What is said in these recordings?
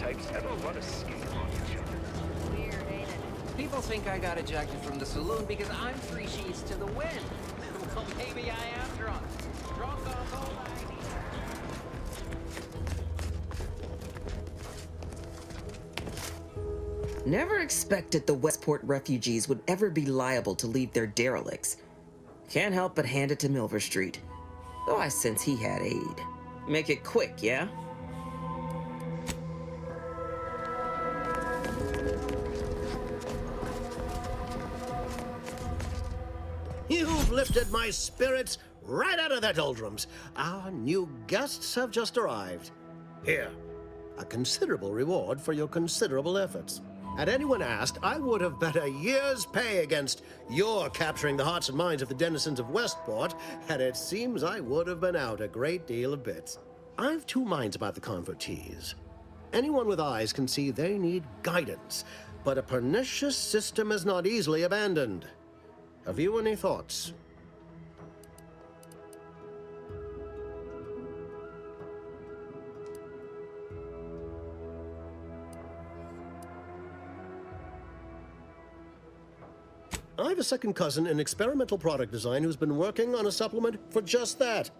types ever run a scheme on each other. Weird, ain't it? People think I got ejected from the saloon because I'm 3 sheets to the wind. Well, maybe I am drunk. Drunk on cold ID. Never expected the Westport refugees would ever be liable to leave their derelicts. Can't help but hand it to Milver Street, though I sense he had aid. Make it quick, yeah? You've lifted my spirits right out of their doldrums. Our new guests have just arrived. Here, a considerable reward for your considerable efforts. Had anyone asked, I would have bet a year's pay against your capturing the hearts and minds of the denizens of Westport, and it seems I would have been out a great deal of bits. I've 2 minds about the convertees. Anyone with eyes can see they need guidance, but a pernicious system is not easily abandoned. Have you any thoughts? I have a second cousin in experimental product design who's been working on a supplement for just that.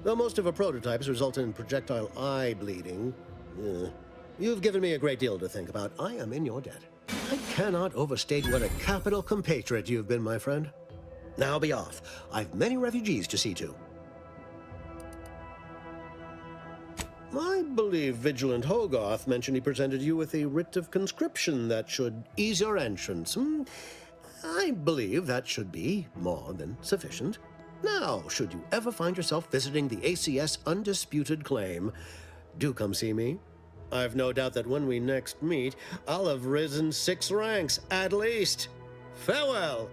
Though most of her prototypes result in projectile eye bleeding, you've given me a great deal to think about. I am in your debt. I cannot overstate what a capital compatriot you've been, my friend. Now be off. I've many refugees to see to. I believe Vigilant Hogarth mentioned he presented you with a writ of conscription that should ease your entrance. I believe that should be more than sufficient. Now, should you ever find yourself visiting the ACS Undisputed Claim, do come see me. I've no doubt that when we next meet, I'll have risen 6 ranks, at least. Farewell!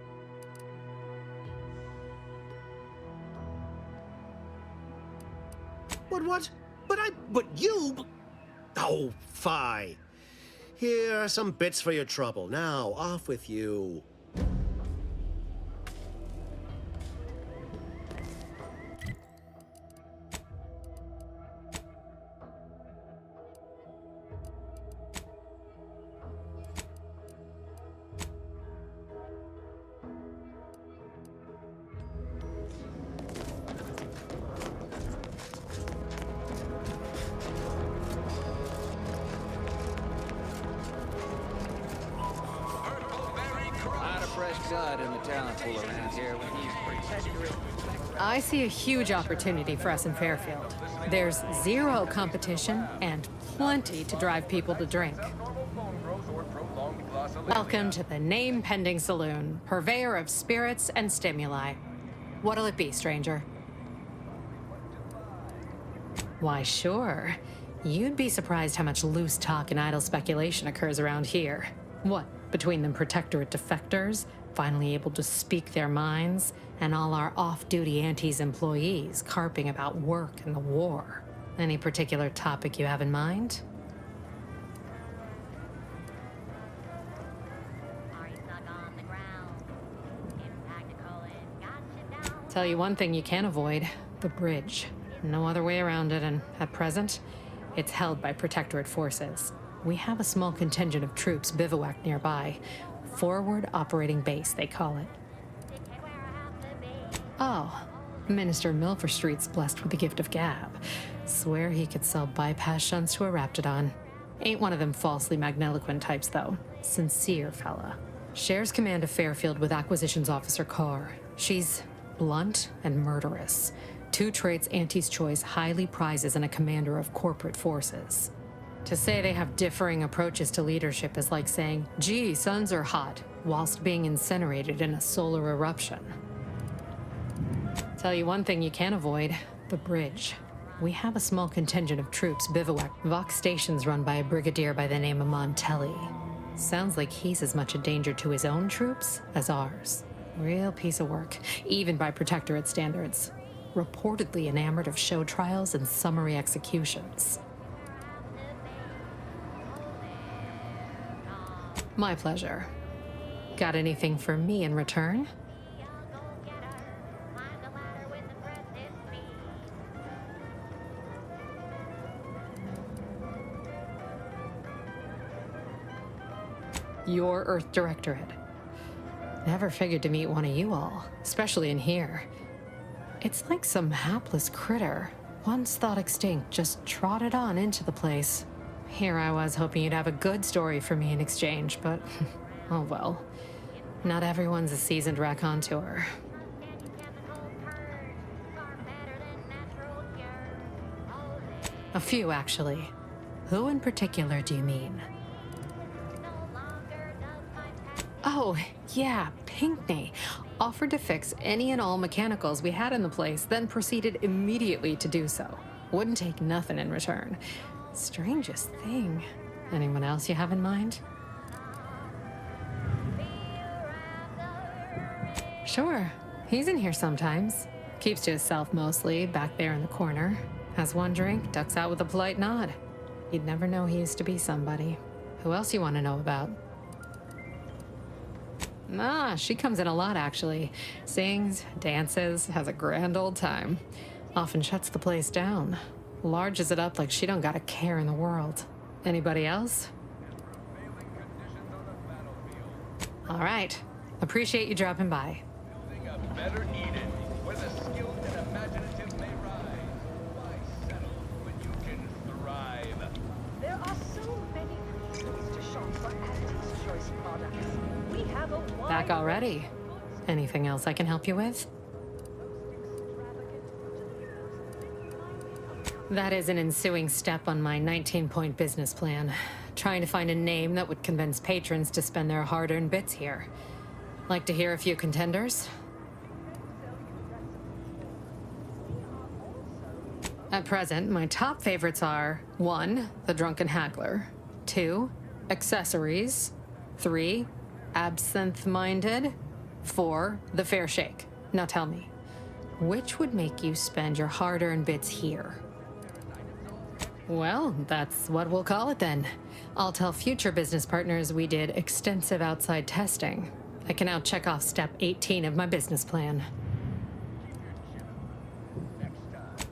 What? But you... Oh, fie. Here are some bits for your trouble. Now, off with you. In the talent pool around here when he's protectorate. I see a huge opportunity for us in Fairfield. There's 0 competition and plenty to drive people to drink. Welcome to the name-pending saloon, purveyor of spirits and stimuli. What'll it be, stranger? Why, sure. You'd be surprised how much loose talk and idle speculation occurs around here. What, between them protectorate defectors, finally able to speak their minds, and all our off-duty Antes employees carping about work and the war. Any particular topic you have in mind? Tell you one thing you can't avoid, the bridge. No other way around it, and at present, it's held by protectorate forces. We have a small contingent of troops bivouacked nearby. Forward Operating Base, they call it. Oh, Minister Milver Street's blessed with the gift of gab. Swear he could sell bypass shunts to a raptidon. Ain't one of them falsely magniloquent types, though. Sincere fella. Shares command of Fairfield with Acquisitions Officer Carr. She's blunt and murderous. 2 traits Auntie's Choice highly prizes in a commander of corporate forces. To say they have differing approaches to leadership is like saying, gee, suns are hot, whilst being incinerated in a solar eruption. Tell you one thing you can't avoid, the bridge. We have a small contingent of troops bivouacked. Vox Station's run by a brigadier by the name of Montelli. Sounds like he's as much a danger to his own troops as ours. Real piece of work, even by protectorate standards. Reportedly enamored of show trials and summary executions. My pleasure. Got anything for me in return? your Earth Directorate. Never figured to meet one of you all, especially in here. It's like some hapless critter, once thought extinct, just trotted on into the place. Here I was hoping you'd have a good story for me in exchange, but oh well. Not everyone's a seasoned raconteur. A few, actually. Who in particular do you mean? Oh, yeah, Pinckney. Offered to fix any and all mechanicals we had in the place, then proceeded immediately to do so. Wouldn't take nothing in return. Strangest thing. Anyone else you have in mind? Sure. He's in here sometimes. Keeps to himself mostly, back there in the corner. Has one drink, ducks out with a polite nod. You'd never know he used to be somebody. Who else you want to know about? Ah, she comes in a lot, actually. Sings, dances, has a grand old time. Often shuts the place down. Larges it up like she don't got a care in the world. Anybody else? All right. Appreciate you dropping by. Better eat it. Where the skilled and imaginative may rise. Why settle when you can thrive? There are so many reasons to shop for Andy's choice products. We have a wide Back already. Anything else I can help you with? That is an ensuing step on my 19-point business plan. Trying to find a name that would convince patrons to spend their hard-earned bits here. Like to hear a few contenders? At present, my top favorites are 1. The Drunken Haggler, 2. Accessories, 3. Absinthe-Minded, 4. The Fair Shake. Now tell me, which would make you spend your hard-earned bits here? Well, that's what we'll call it then. I'll tell future business partners we did extensive outside testing. I can now check off step 18 of my business plan.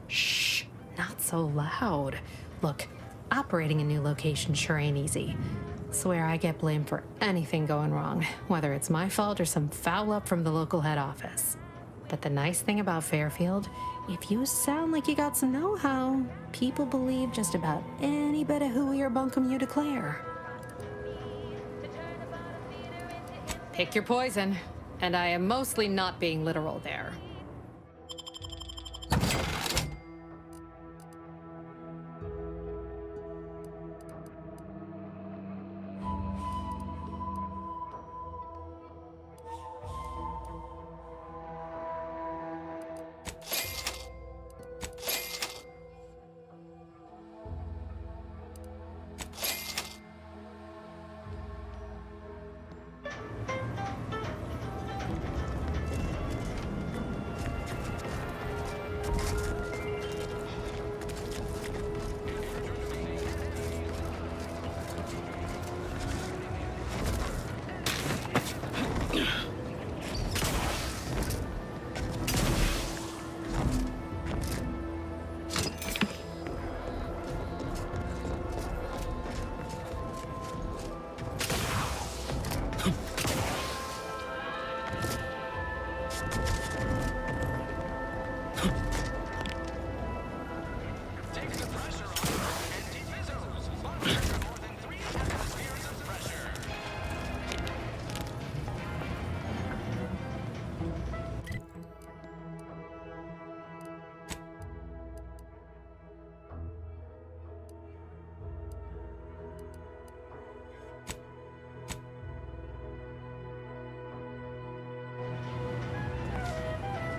Shh, not so loud. Look, operating a new location sure ain't easy. Swear I get blamed for anything going wrong, whether it's my fault or some foul up from the local head office. But the nice thing about Fairfield, if you sound like you got some know-how, people believe just about any bit of hooey or bunkum you declare. Pick your poison, and I am mostly not being literal there.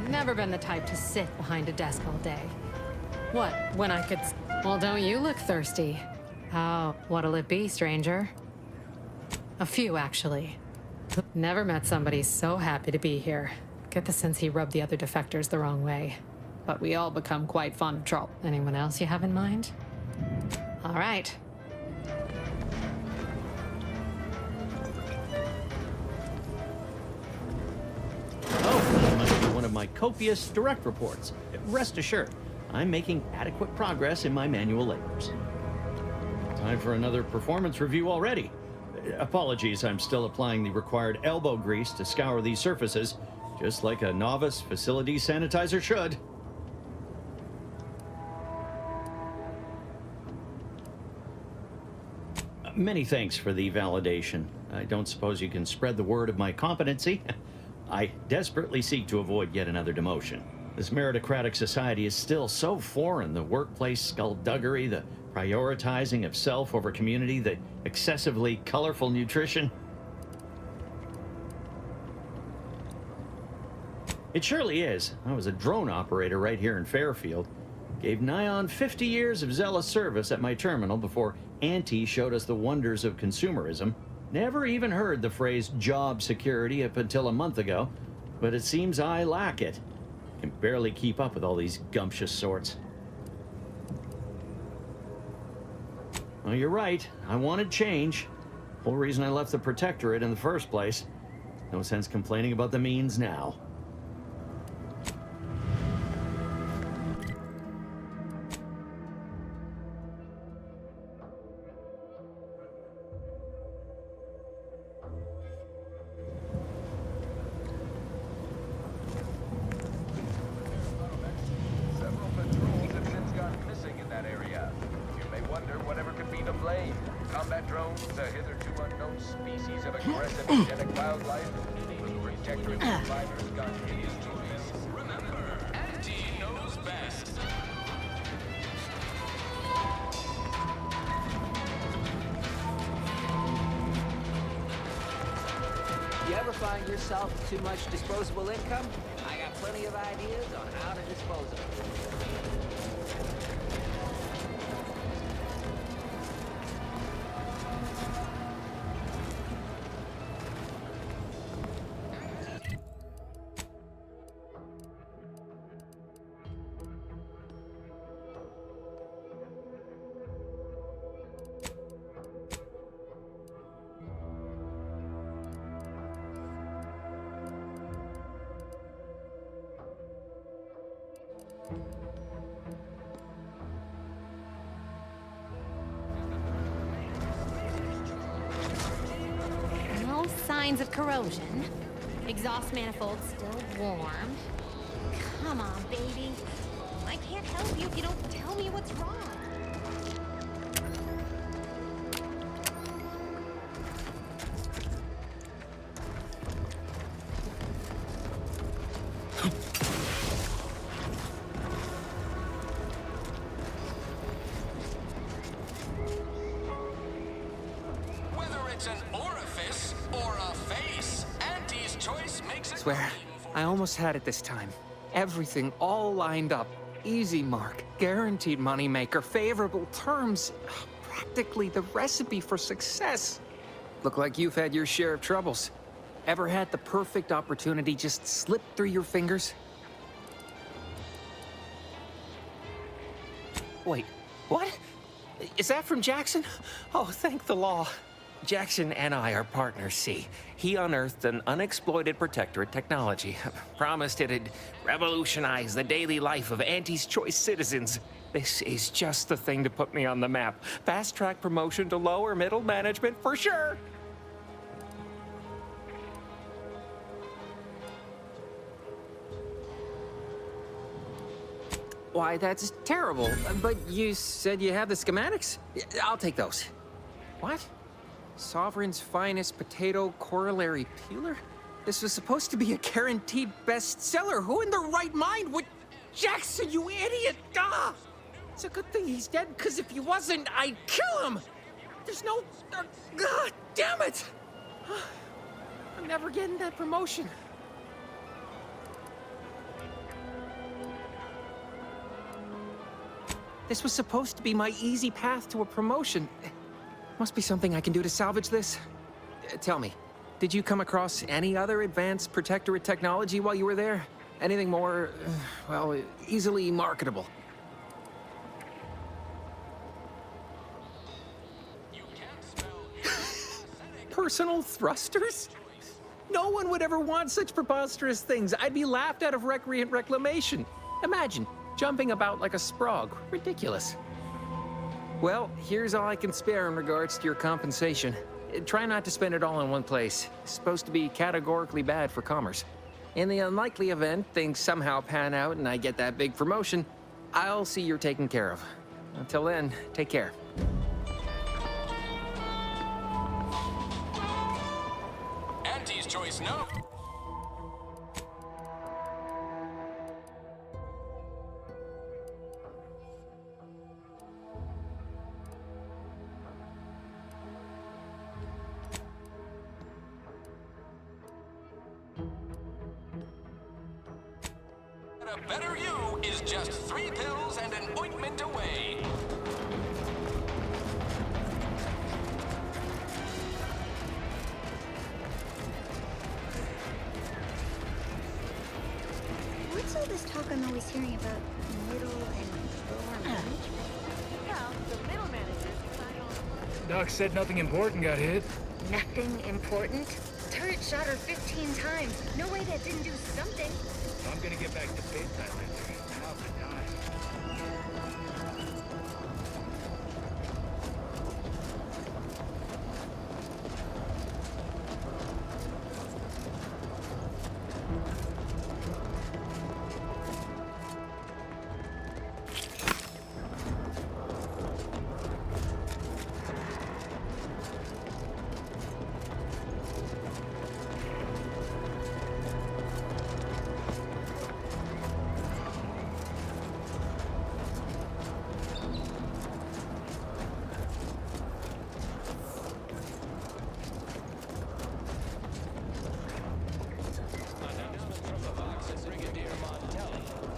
Never been the type to sit behind a desk all day. What, when I could... Well, don't you look thirsty? Oh, what'll it be, stranger? A few, actually. Never met somebody so happy to be here. Get the sense he rubbed the other defectors the wrong way. But we all become quite fond of trouble. Anyone else you have in mind? All right. One of my copious direct reports. Rest assured, I'm making adequate progress in my manual labors. Time for another performance review already. Apologies, I'm still applying the required elbow grease to scour these surfaces, just like a novice facility sanitizer should. Many thanks for the validation. I don't suppose you can spread the word of my competency. I desperately seek to avoid yet another demotion. This meritocratic society is still so foreign. The workplace skullduggery, the prioritizing of self over community, the excessively colorful nutrition. It surely is. I was a drone operator right here in Fairfield. Gave nigh on 50 years of zealous service at my terminal before Auntie showed us the wonders of consumerism. Never even heard the phrase job security up until a month ago, but it seems I lack it. Can barely keep up with all these gumptious sorts. Well, you're right. I wanted change. Whole reason I left the Protectorate in the first place. No sense complaining about the means now. Several patrols have since gone missing in that area. You may wonder whatever could be to blame. Combat drones, a hitherto unknown species of aggressive genetic wildlife. Protectorate survivors got hideous choice. Remember, Auntie knows best. You ever find yourself with too much disposable income? I got plenty of ideas on how to dispose of it. No signs of corrosion. Exhaust manifold still warm. Come on, baby. I can't help you if you don't tell me what's wrong. Whether it's an orifice or a face, Auntie's choice makes it. Swear, I almost had it this time. Everything all lined up. Easy mark, guaranteed moneymaker, favorable terms. Practically the recipe for success. Look like you've had your share of troubles. Ever had the perfect opportunity just slip through your fingers? Wait, what? Is that from Jackson? Oh, thank the law. Jackson and I are partners, see. He unearthed an unexploited Protectorate technology. Promised it'd revolutionize the daily life of Auntie's Choice citizens. This is just the thing to put me on the map. Fast-track promotion to lower middle management for sure. Why, that's terrible. But you said you have the schematics? I'll take those. What? Sovereign's finest potato corollary peeler? This was supposed to be a guaranteed bestseller. Who in their right mind would... Jackson, you idiot! Ah! It's a good thing he's dead, because if he wasn't, I'd kill him! There's no... God damn it! I'm never getting that promotion. This was supposed to be my easy path to a promotion. Must be something I can do to salvage this. Tell me, did you come across any other advanced Protectorate technology while you were there? Anything more, well, easily marketable? Personal thrusters? No one would ever want such preposterous things. I'd be laughed out of recreant reclamation. Imagine, jumping about like a sprog. Ridiculous. Well, here's all I can spare in regards to your compensation. Try not to spend it all in one place. It's supposed to be categorically bad for commerce. In the unlikely event things somehow pan out and I get that big promotion, I'll see you're taken care of. Until then, take care. Auntie's choice, no. A better you is just 3 pills and an ointment away. What's all this talk I'm always hearing about middle and lower management? Well, the middle managers decide on... Doc said nothing important got hit. Nothing important? Turret shot her 15 times. No way that didn't do something. I'm gonna get back to bedtime later. Now for time.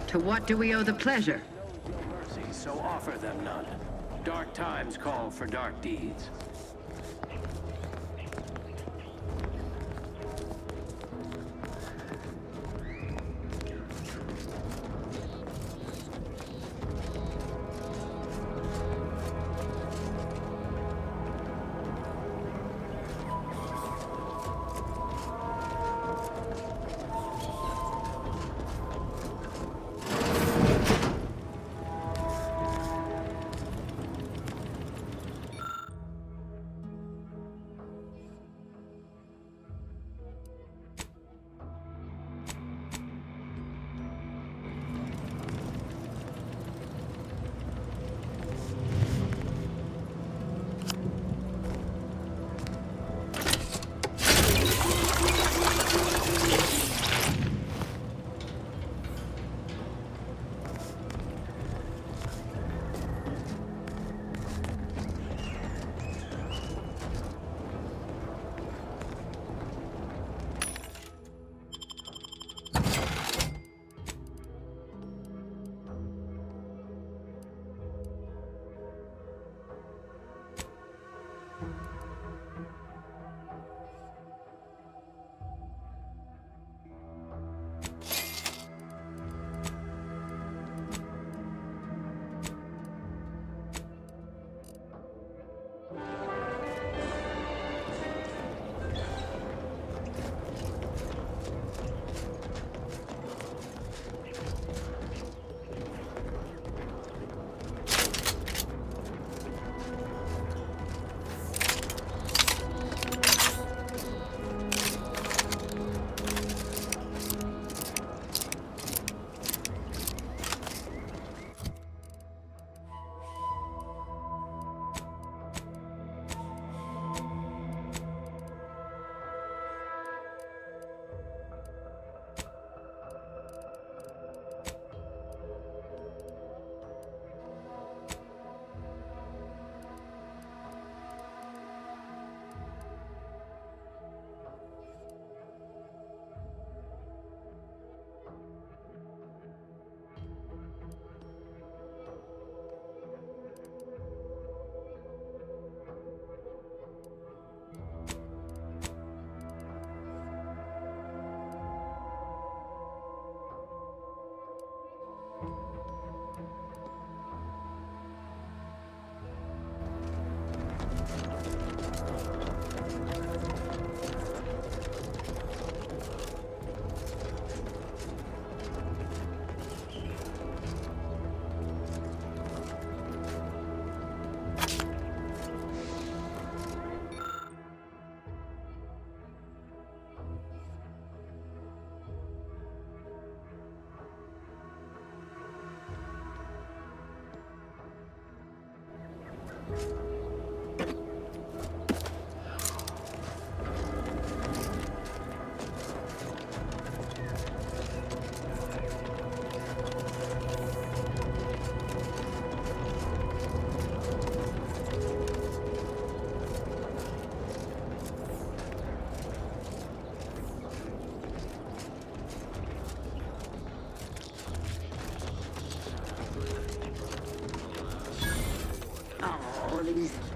To what do we owe the pleasure? Mercy, so offer them none. Dark times call for dark deeds.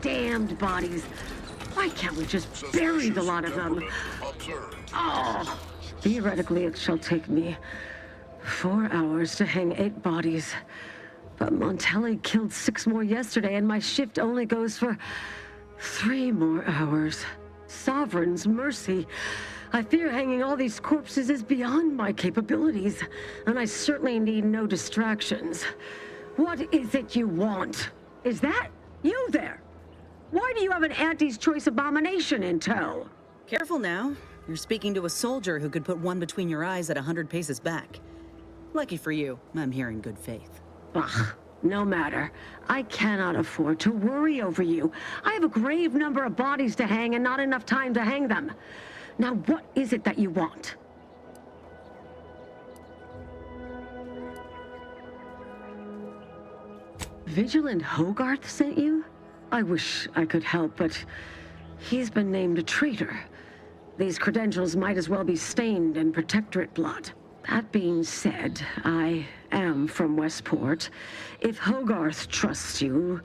damned bodies. Why can't we just bury the lot of them? Oh, theoretically, it shall take me 4 hours to hang 8 bodies. But Montelli killed 6 more yesterday, and my shift only goes for 3 more hours. Sovereign's mercy. I fear hanging all these corpses is beyond my capabilities, and I certainly need no distractions. What is it you want? Is that you there? Why do you have an Auntie's Choice abomination in tow? Careful now. You're speaking to a soldier who could put one between your eyes at 100 paces back. Lucky for you, I'm here in good faith. Ugh, no matter. I cannot afford to worry over you. I have a grave number of bodies to hang and not enough time to hang them. Now, what is it that you want? Vigilant Hogarth sent you? I wish I could help, but he's been named a traitor. These credentials might as well be stained in Protectorate blood. That being said, I am from Westport. If Hogarth trusts you,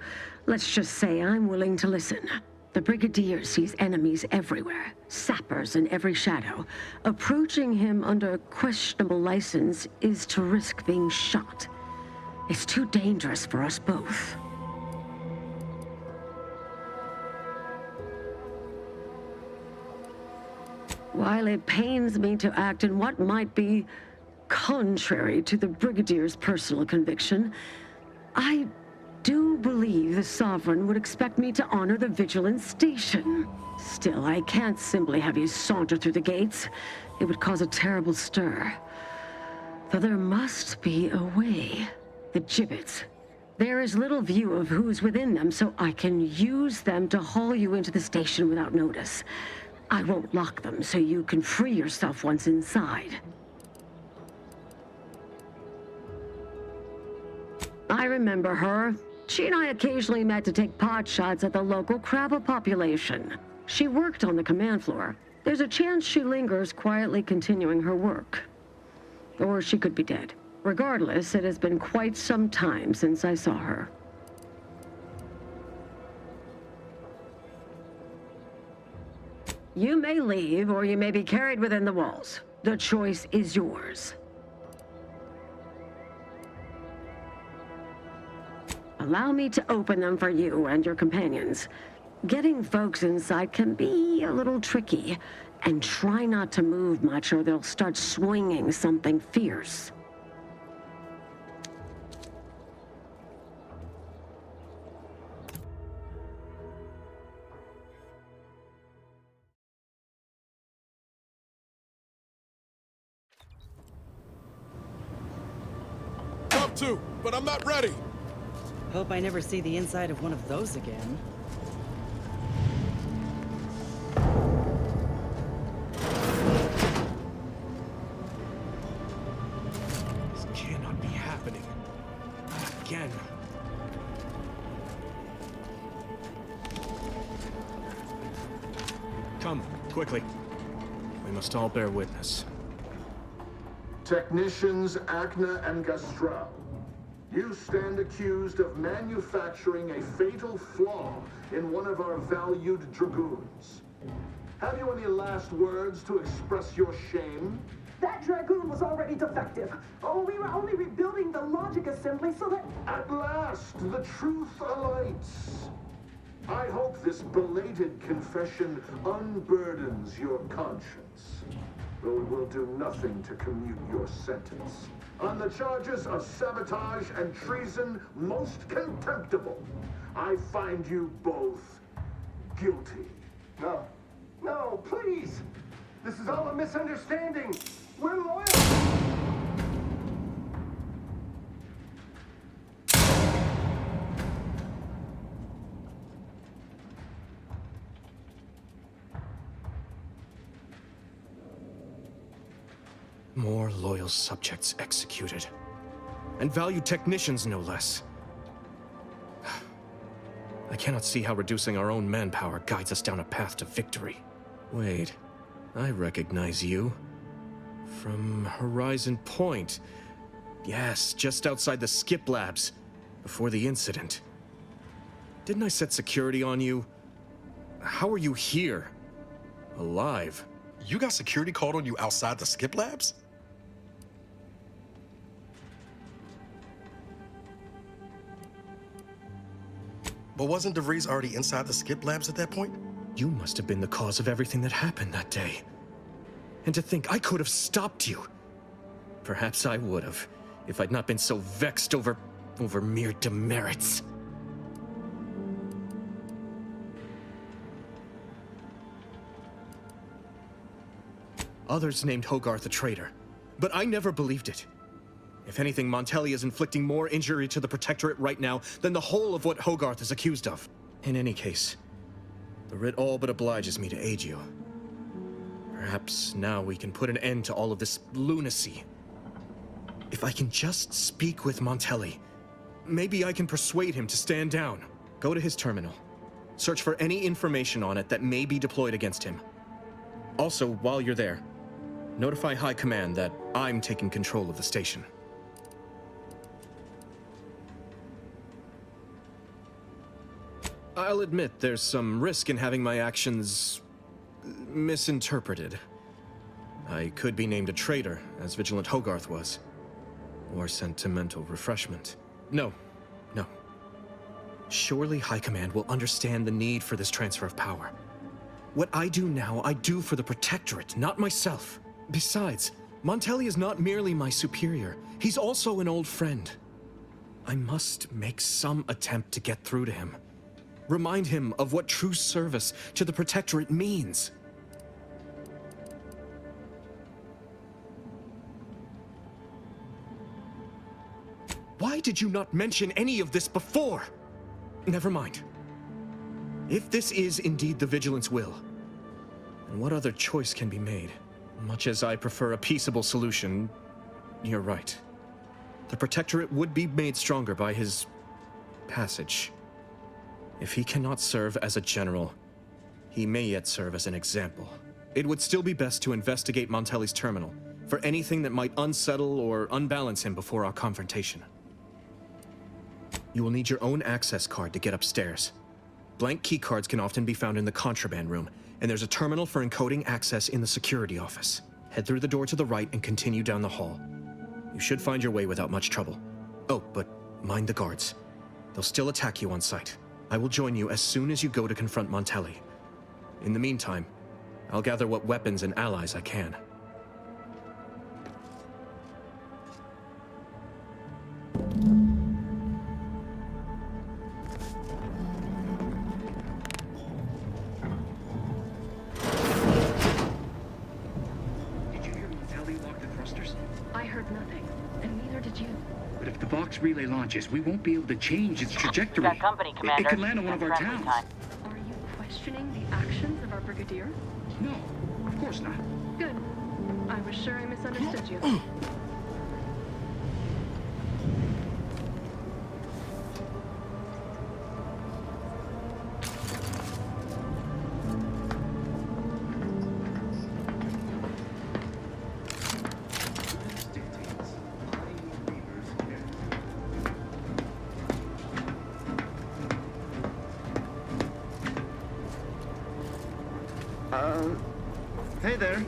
let's just say I'm willing to listen. The Brigadier sees enemies everywhere, sappers in every shadow. Approaching him under questionable license is to risk being shot. It's too dangerous for us both. While it pains me to act in what might be contrary to the Brigadier's personal conviction, I do believe the Sovereign would expect me to honor the Vigilance Station. Still, I can't simply have you saunter through the gates. It would cause a terrible stir. Though there must be a way. The gibbets. There is little view of who's within them, so I can use them to haul you into the station without notice. I won't lock them, so you can free yourself once inside. I remember her. She and I occasionally met to take pot shots at the local crabba population. She worked on the command floor. There's a chance she lingers, quietly continuing her work. Or she could be dead. Regardless, it has been quite some time since I saw her. You may leave, or you may be carried within the walls. The choice is yours. Allow me to open them for you and your companions. Getting folks inside can be a little tricky, and try not to move much or they'll start swinging something fierce. Love to, but I'm not ready. Hope I never see the inside of one of those again. This cannot be happening. Again. Come, quickly. We must all bear witness. Technicians Acna and Gastrell, you stand accused of manufacturing a fatal flaw in one of our valued dragoons. Have you any last words to express your shame? That dragoon was already defective. Oh, we were only rebuilding the logic assembly so that... At last, the truth alights. I hope this belated confession unburdens your conscience, though it will do nothing to commute your sentence. On the charges of sabotage and treason most contemptible, I find you both guilty. No. No, please! This is all a misunderstanding! We're loyal! More loyal subjects executed. And valued technicians, no less. I cannot see how reducing our own manpower guides us down a path to victory. Wait, I recognize you. From Horizon Point. Yes, just outside the skip labs, before the incident. Didn't I set security on you? How are you here? Alive? You got security called on you outside the skip labs? But wasn't DeVries already inside the skip labs at that point? You must have been the cause of everything that happened that day. And to think I could have stopped you. Perhaps I would have, if I'd not been so vexed over mere demerits. Others named Hogarth a traitor, but I never believed it. If anything, Montelli is inflicting more injury to the Protectorate right now than the whole of what Hogarth is accused of. In any case, the writ all but obliges me to aid you. Perhaps now we can put an end to all of this lunacy. If I can just speak with Montelli, maybe I can persuade him to stand down. Go to his terminal. Search for any information on it that may be deployed against him. Also, while you're there, notify High Command that I'm taking control of the station. I'll admit there's some risk in having my actions misinterpreted. I could be named a traitor, as Vigilant Hogarth was. Or sentimental refreshment. No. Surely High Command will understand the need for this transfer of power. What I do now, I do for the Protectorate, not myself. Besides, Montelli is not merely my superior, he's also an old friend. I must make some attempt to get through to him. Remind him of what true service to the Protectorate means. Why did you not mention any of this before? Never mind. If this is indeed the Vigilance will, then what other choice can be made? Much as I prefer a peaceable solution, you're right. The Protectorate would be made stronger by his passage. If he cannot serve as a general, he may yet serve as an example. It would still be best to investigate Montelli's terminal for anything that might unsettle or unbalance him before our confrontation. You will need your own access card to get upstairs. Blank keycards can often be found in the contraband room, and there's a terminal for encoding access in the security office. Head through the door to the right and continue down the hall. You should find your way without much trouble. Oh, but mind the guards. They'll still attack you on sight. I will join you as soon as you go to confront Montelli. In the meantime, I'll gather what weapons and allies I can. Did you hear Montelli lock the thrusters? I heard nothing, and neither did you. But if the box relay launches, we won't be able to change its trajectory. Got company, Commander. It could land on one of our towns. Are you questioning the actions of our brigadier? No, of course not. Good. I was sure I misunderstood you. Hey there.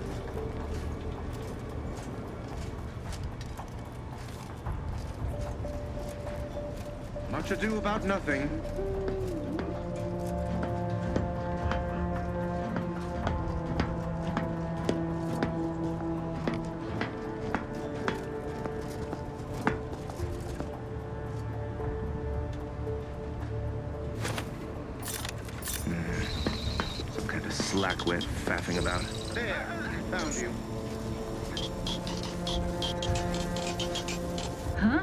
Much ado about nothing. Some kind of slackwit faffing about. There, found you. Huh?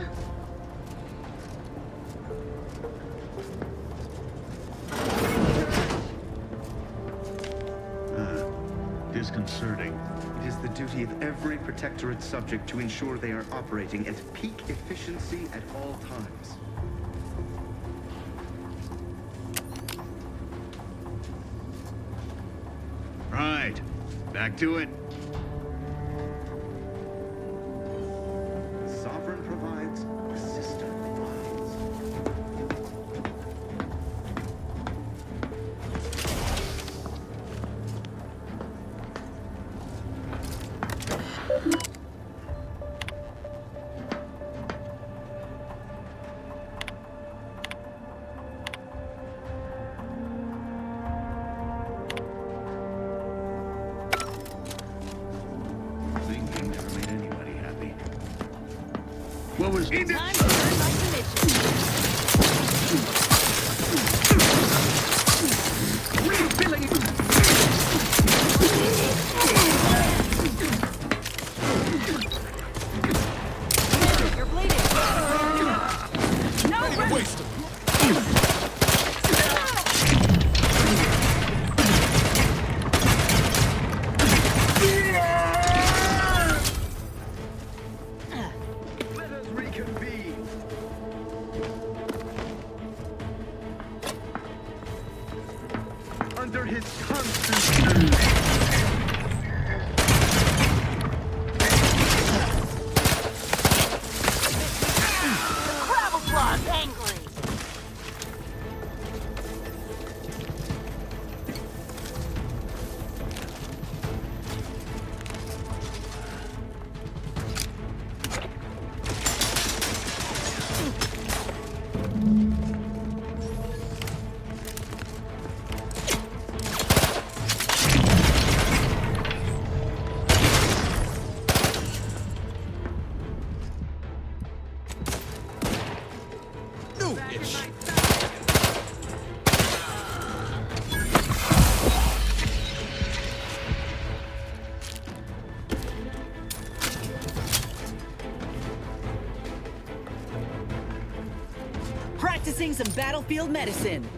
Disconcerting. It is the duty of every Protectorate subject to ensure they are operating at peak efficiency at all times. Right. Back to it. The Sovereign provides, the system provides. What was... Time to earn my commission. You're bleeding. No, Waste him. Let us reconvene. Under his constant... Practicing some battlefield medicine.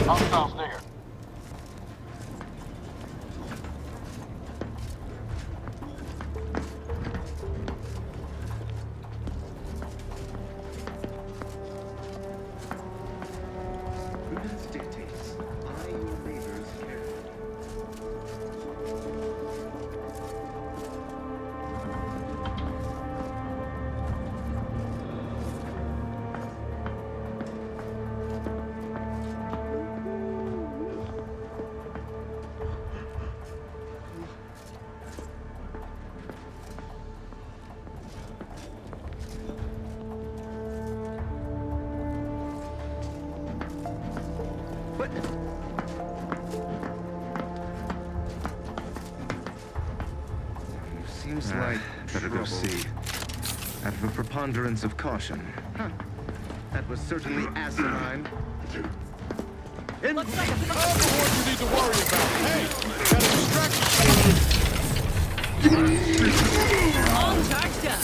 Hostiles there. Prudence dictates, eye your neighbors carefully. Seems like better go see. Out of a preponderance of caution. Huh. That was certainly asinine. Looks like I'm the one you need to worry about. Hey, got a distraction. All charged up.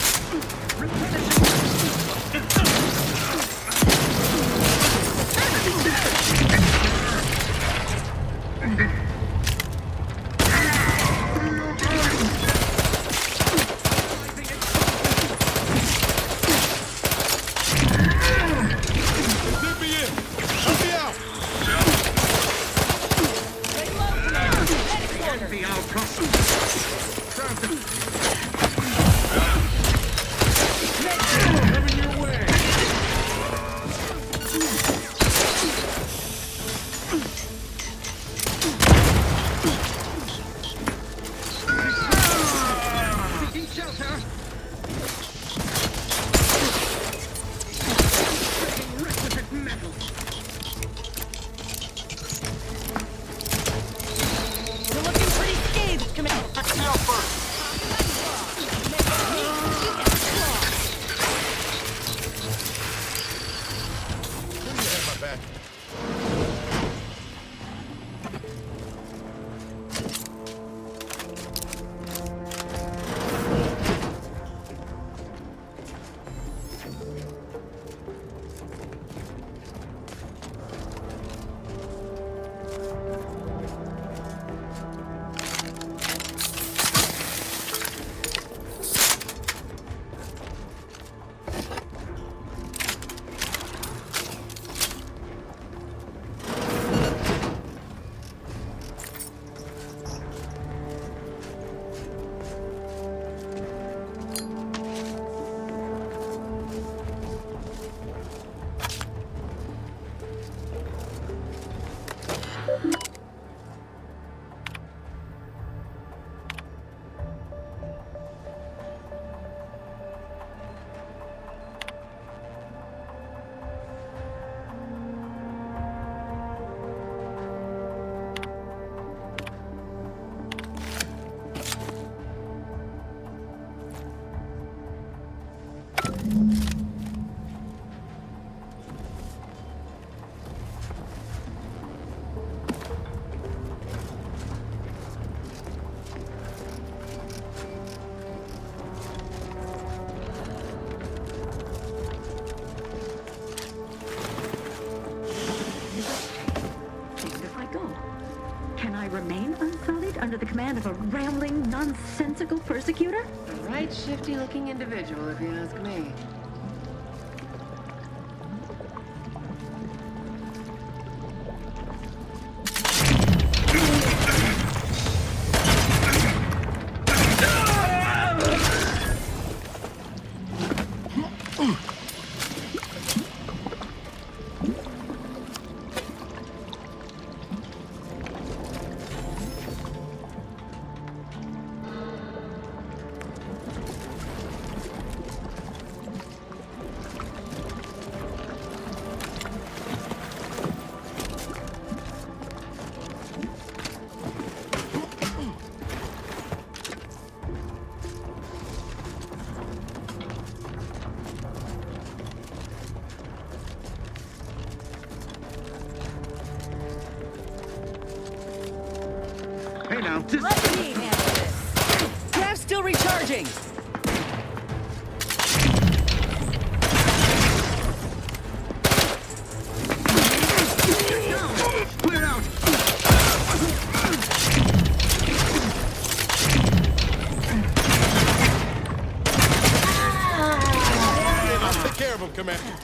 remain unsullied under the command of a rambling, nonsensical persecutor? A right shifty-looking individual, if you ask me. Hey now, Let me handle this. Grab's still recharging. Clear out! I'll take care of him, Commander.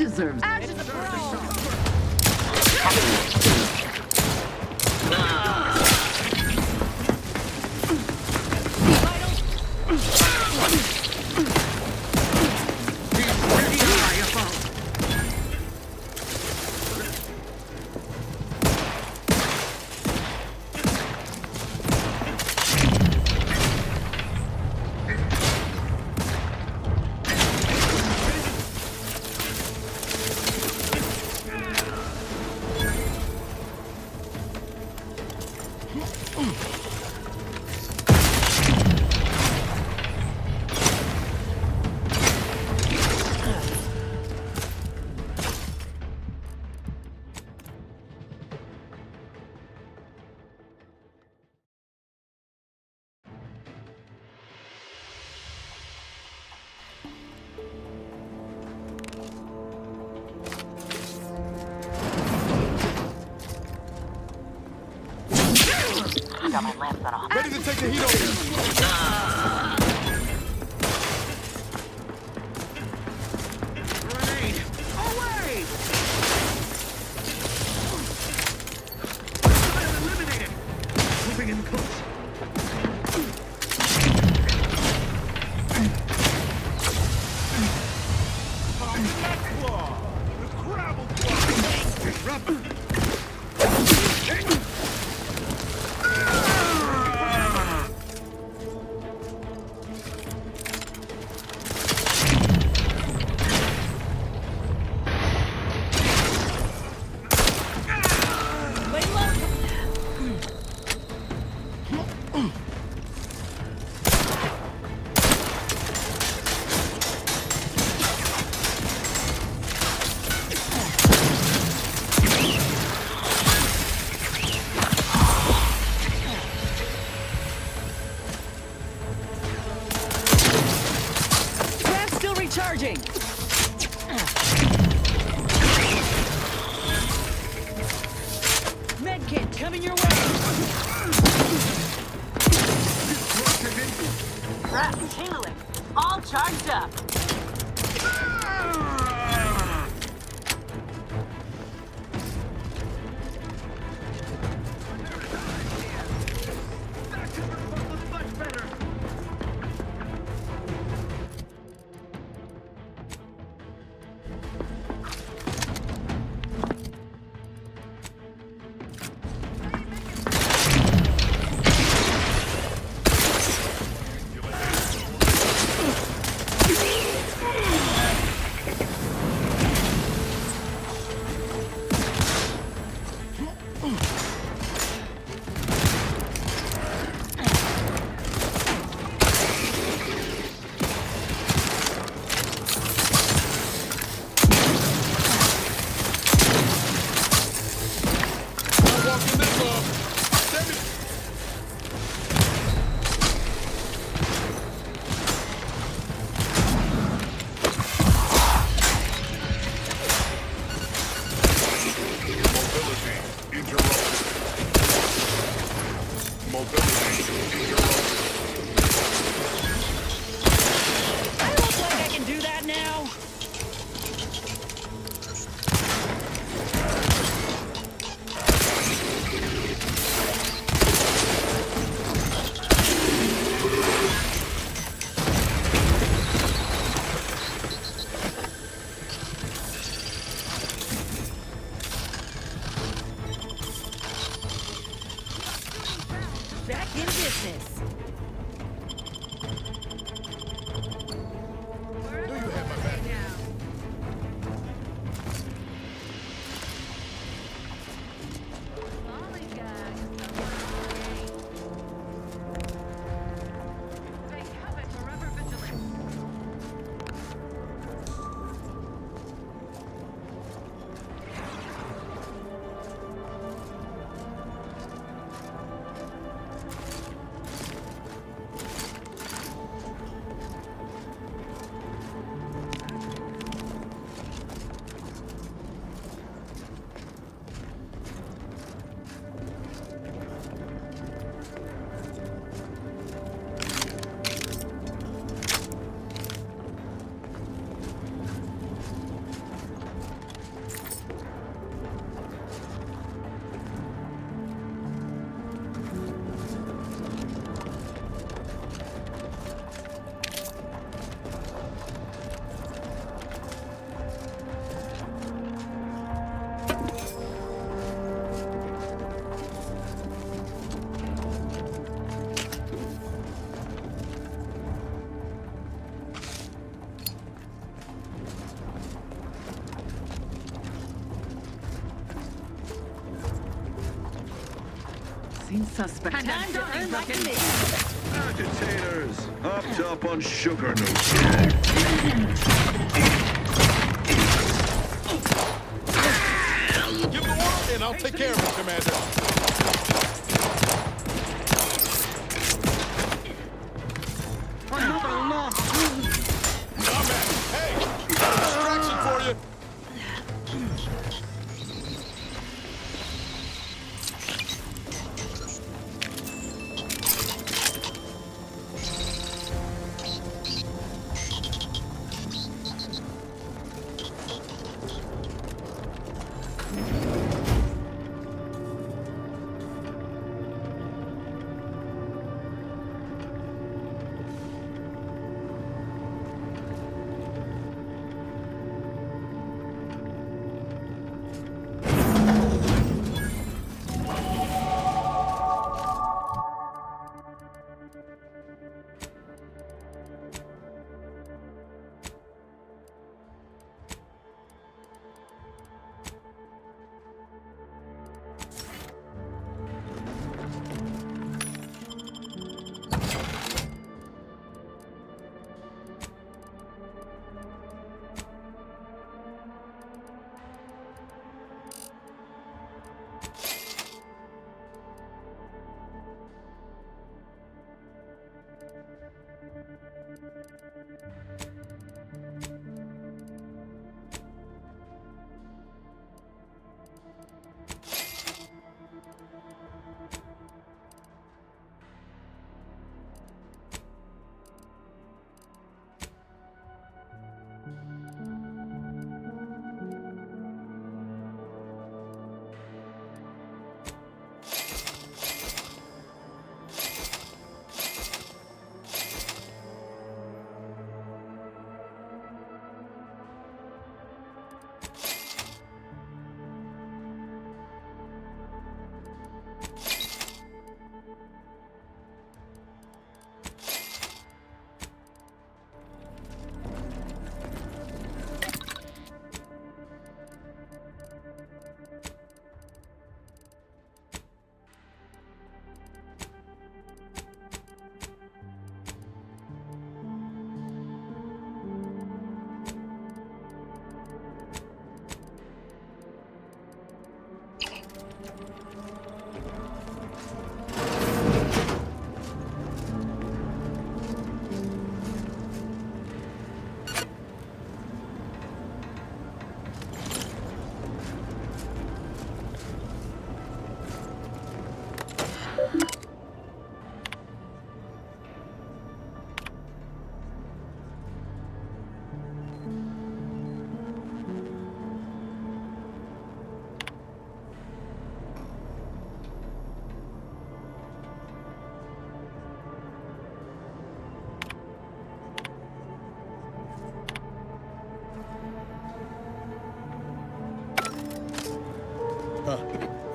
deserves Ash is a pro. Got my lamp set off. Ready to take the heat over here. Grenade! Away! I'll eliminate it! Moving in close. Charging! Medkit coming your way! Crap, tingling. All charged up. Back in business. Seems suspect. And I'm to earn recognition. Agitators, hopped up on sugar notes. Give the word and I'll take care of it, Commander. Another loss. Combat! Hey! Distraction for you!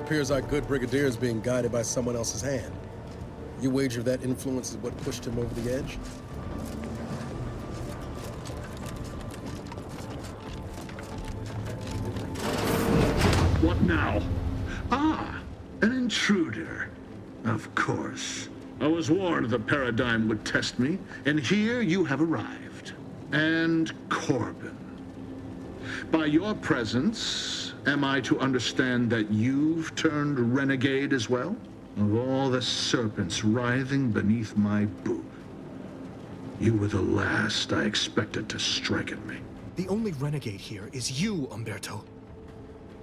Appears our good brigadier is being guided by someone else's hand. You wager that influence is what pushed him over the edge? What now? Ah, an intruder. Of course. I was warned the paradigm would test me, and here you have arrived. And Corbin. By your presence, am I to understand that you've turned renegade as well? Of all the serpents writhing beneath my boot, you were the last I expected to strike at me. The only renegade here is you, Umberto.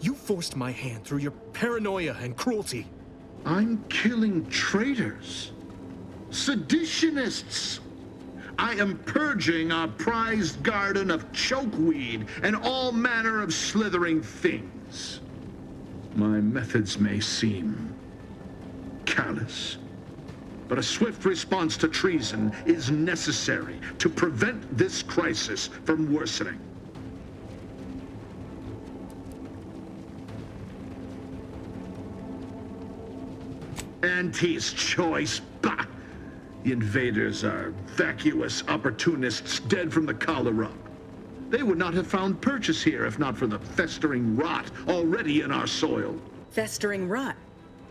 You forced my hand through your paranoia and cruelty. I'm killing traitors, seditionists. I am purging our prized garden of chokeweed and all manner of slithering things. My methods may seem callous, but a swift response to treason is necessary to prevent this crisis from worsening. Auntie's choice, bah! The invaders are vacuous opportunists dead from the collar up. They would not have found purchase here if not for the festering rot already in our soil. Festering rot?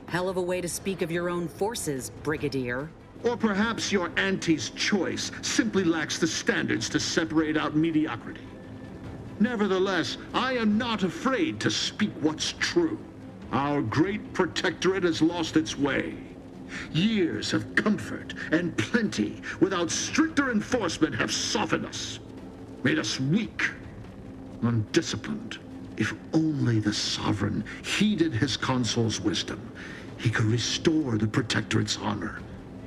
Hell of a way to speak of your own forces, Brigadier. Or perhaps your auntie's choice simply lacks the standards to separate out mediocrity. Nevertheless, I am not afraid to speak what's true. Our great protectorate has lost its way. Years of comfort and plenty without stricter enforcement have softened us, made us weak, undisciplined. If only the sovereign heeded his consul's wisdom, he could restore the protectorate's honor,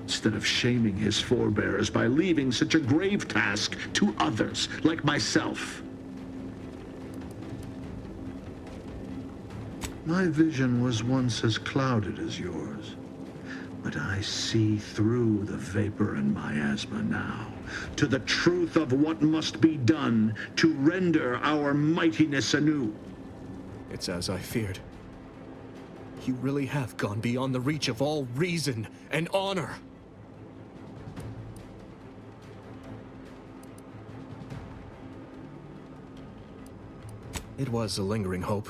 instead of shaming his forebears by leaving such a grave task to others like myself. My vision was once as clouded as yours, but I see through the vapor and miasma now to the truth of what must be done to render our mightiness anew. It's as I feared. You really have gone beyond the reach of all reason and honor. It was a lingering hope,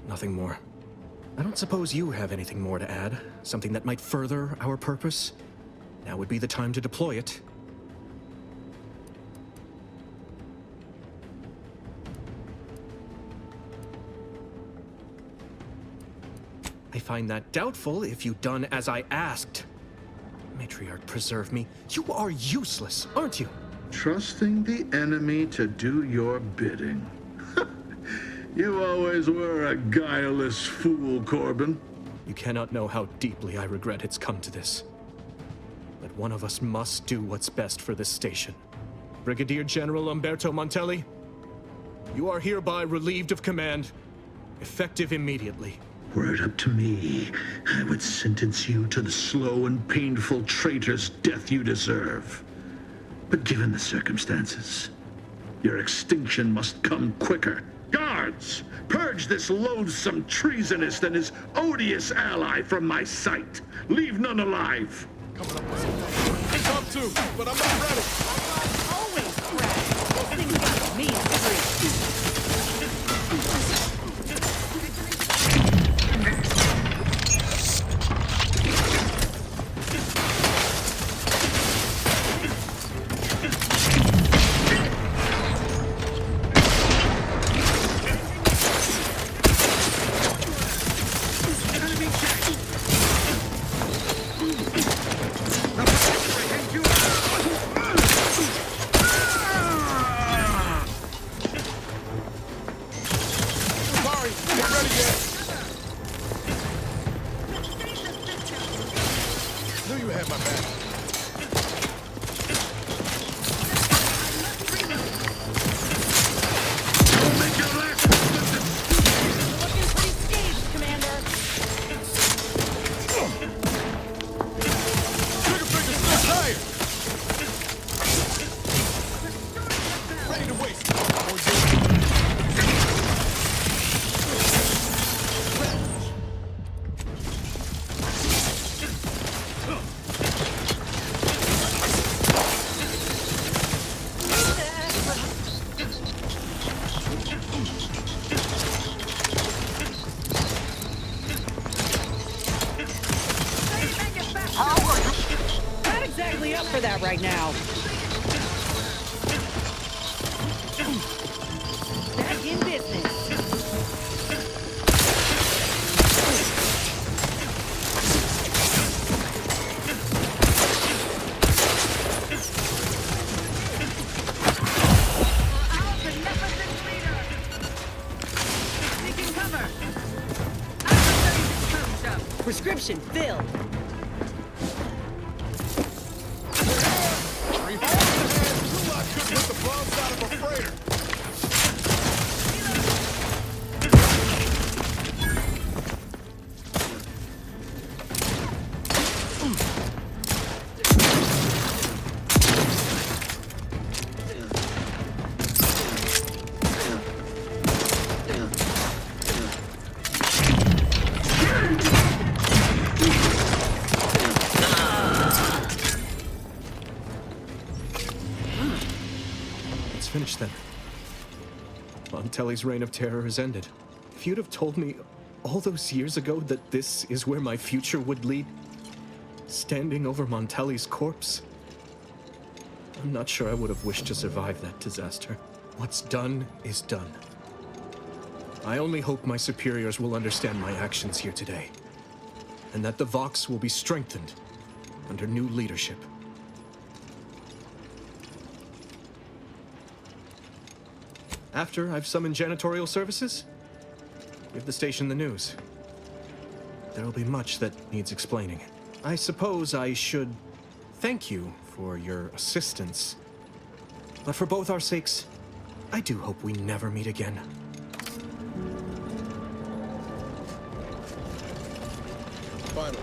nothing more. I don't suppose you have anything more to add, something that might further our purpose? Now would be the time to deploy it. I find that doubtful if you'd done as I asked. Matriarch, preserve me. You are useless, aren't you? Trusting the enemy to do your bidding. You always were a guileless fool, Corbin. You cannot know how deeply I regret it's come to this. But one of us must do what's best for this station. Brigadier General Umberto Montelli, you are hereby relieved of command, effective immediately. Were it up to me, I would sentence you to the slow and painful traitor's death you deserve. But given the circumstances, your extinction must come quicker. Guards, purge this loathsome treasonist and his odious ally from my sight. Leave none alive. Coming up. Come too, but I'm not ready. Always ready. Things got me free. Right now. Back in business. Our beneficent leader! Taking cover! Prescription filled. Finished then. Montelli's reign of terror has ended. If you'd have told me all those years ago that this is where my future would lead? Standing over Montelli's corpse? I'm not sure I would have wished to survive that disaster. What's done is done. I only hope my superiors will understand my actions here today, and that the Vox will be strengthened under new leadership. After I've summoned janitorial services, give the station the news. There'll be much that needs explaining. I suppose I should thank you for your assistance. But for both our sakes, I do hope we never meet again. Finally,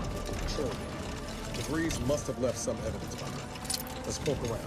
sure. The Breeze must have left some evidence behind. Let's poke around.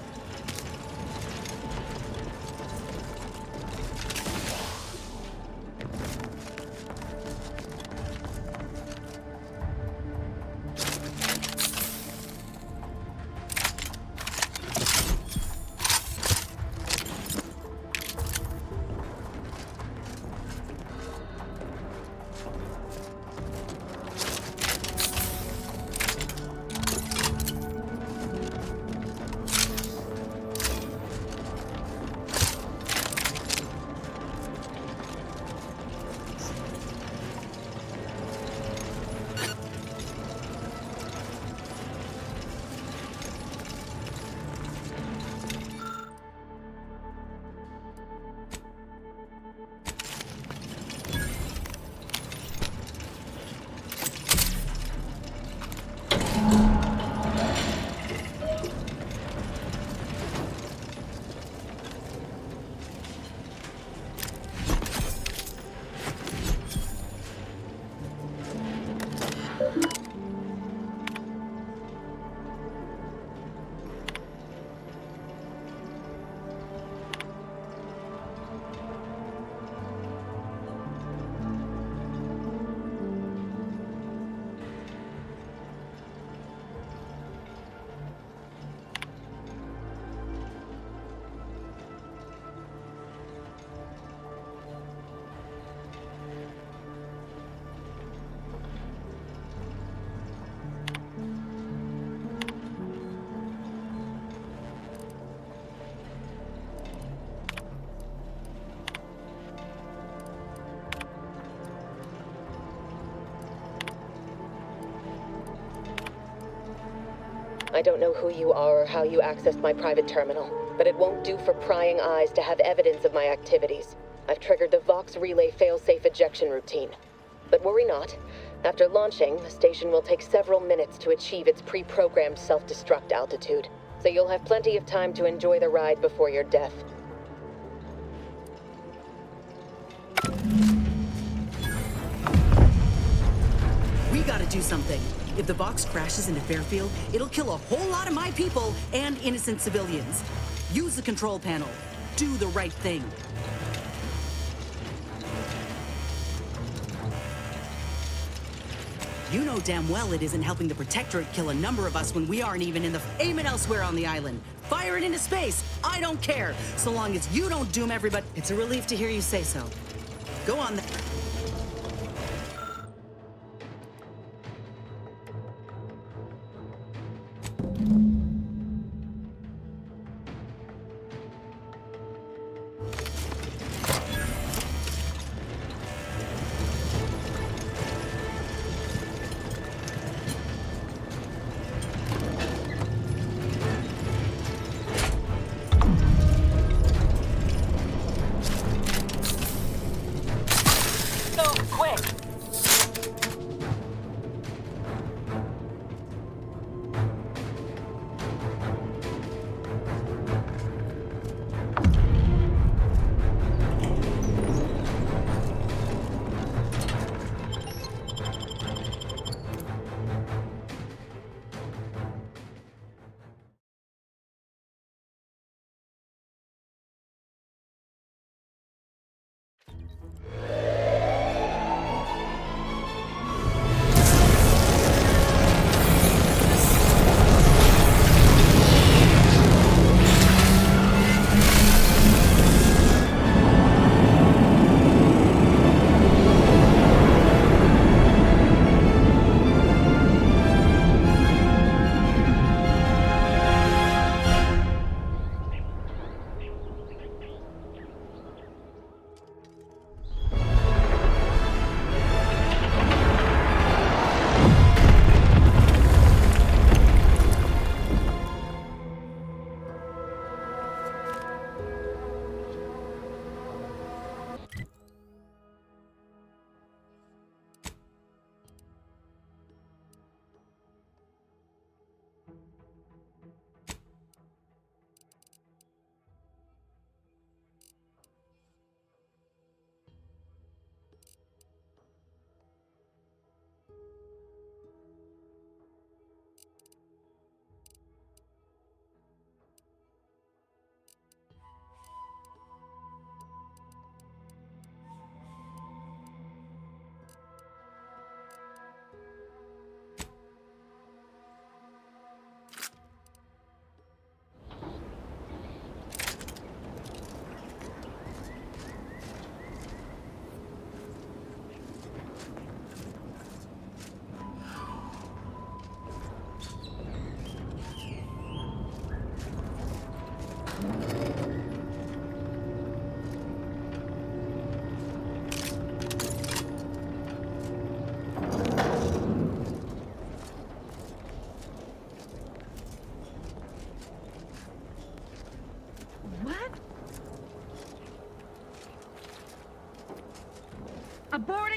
I don't know who you are or how you accessed my private terminal, but it won't do for prying eyes to have evidence of my activities. I've triggered the Vox Relay failsafe ejection routine. But worry not. After launching, the station will take several minutes to achieve its pre-programmed self-destruct altitude, so you'll have plenty of time to enjoy the ride before your death. We gotta do something. If the Vox crashes into Fairfield, it'll kill a whole lot of my people and innocent civilians. Use the control panel. Do the right thing. You know damn well it isn't helping the Protectorate kill a number of us when we aren't even in the... Aim it elsewhere on the island. Fire it into space. I don't care, so long as you don't doom everybody. It's a relief to hear you say so. Go on then.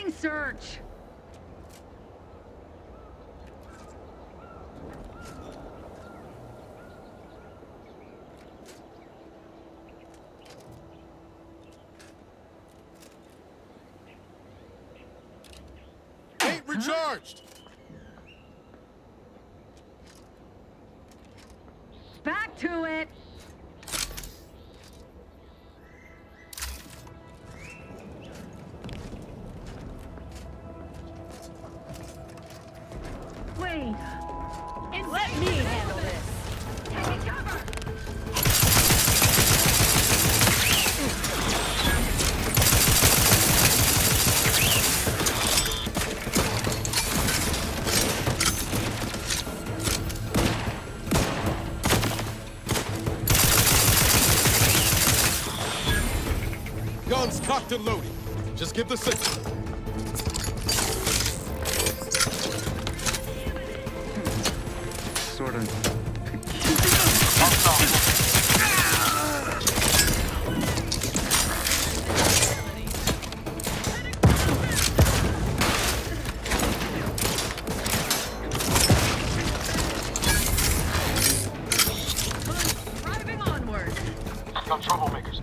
Beginning search. Ain't recharged. Back to it. Wait. Let me handle this. Taking cover. Guns cocked and loaded. Just give the signal. Sort of. Driving onward. Got troublemakers.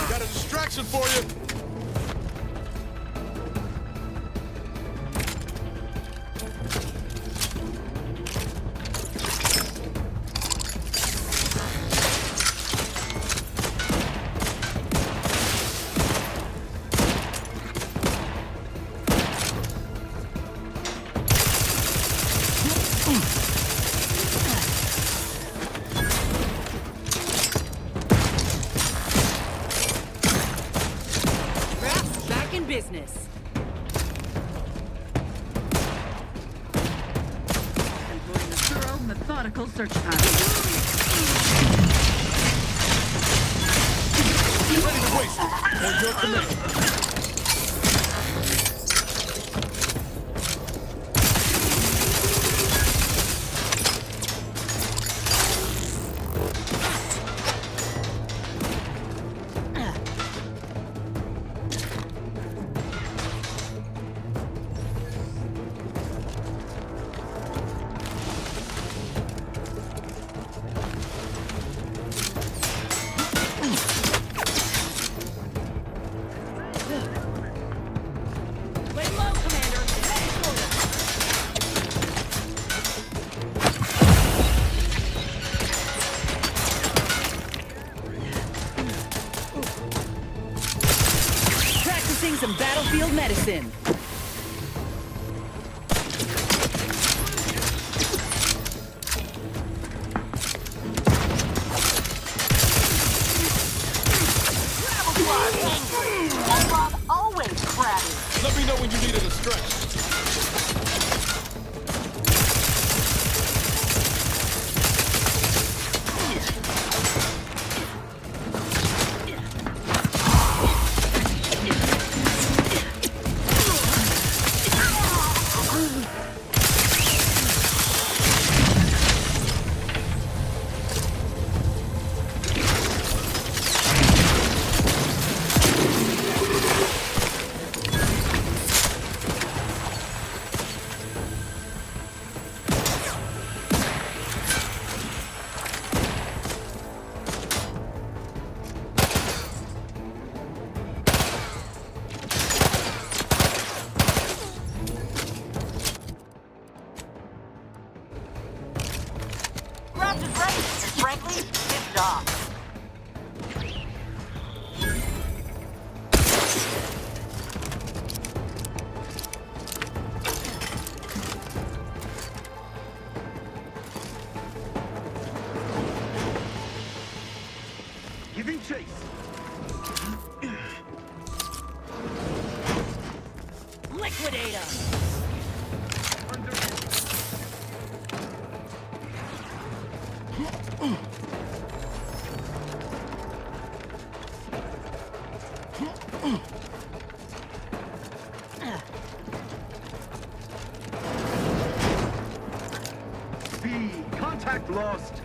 Got a distraction for you. Back in business. Employing a thorough, methodical search pattern. Ready to waste it. On your command. Lay low, Commander. Heading forward. Practicing some battlefield medicine. Always crabby. Let me know when you needed a stretch. Craft is ready, and frankly, pissed off. Giving chase. Liquidator. Contact lost.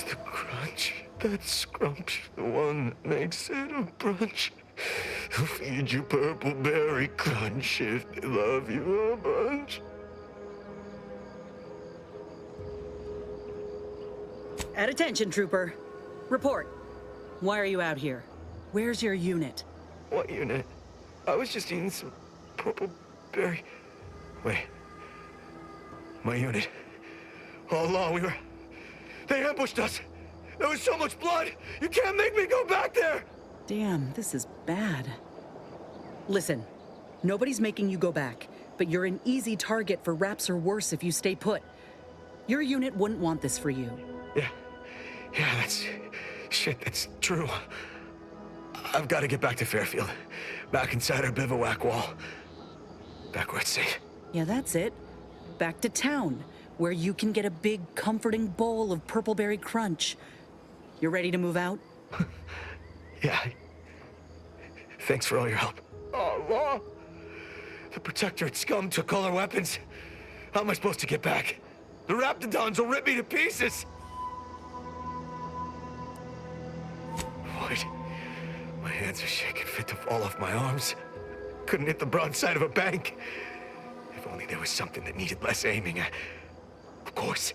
The crunch. That scrunch. The one that makes it a brunch. Who'll feed you purple berry crunch if they love you a bunch. At attention, Trooper. Report. Why are you out here? Where's your unit? What unit? I was just eating some purple berry... Wait. My unit. All along, They ambushed us! There was so much blood! You can't make me go back there! Damn, this is bad. Listen, nobody's making you go back, but you're an easy target for raps or worse if you stay put. Your unit wouldn't want this for you. Yeah, that's... Shit, that's true. I've got to get back to Fairfield. Back inside our bivouac wall. Back where it's safe. Yeah, that's it. Back to town, where you can get a big, comforting bowl of purpleberry crunch. You ready to move out? Yeah. Thanks for all your help. Oh, Law! The Protectorate scum took all our weapons. How am I supposed to get back? The Raptidons will rip me to pieces! What? My hands are shaking fit to fall off my arms. Couldn't hit the broadside of a bank. If only there was something that needed less aiming. Of course.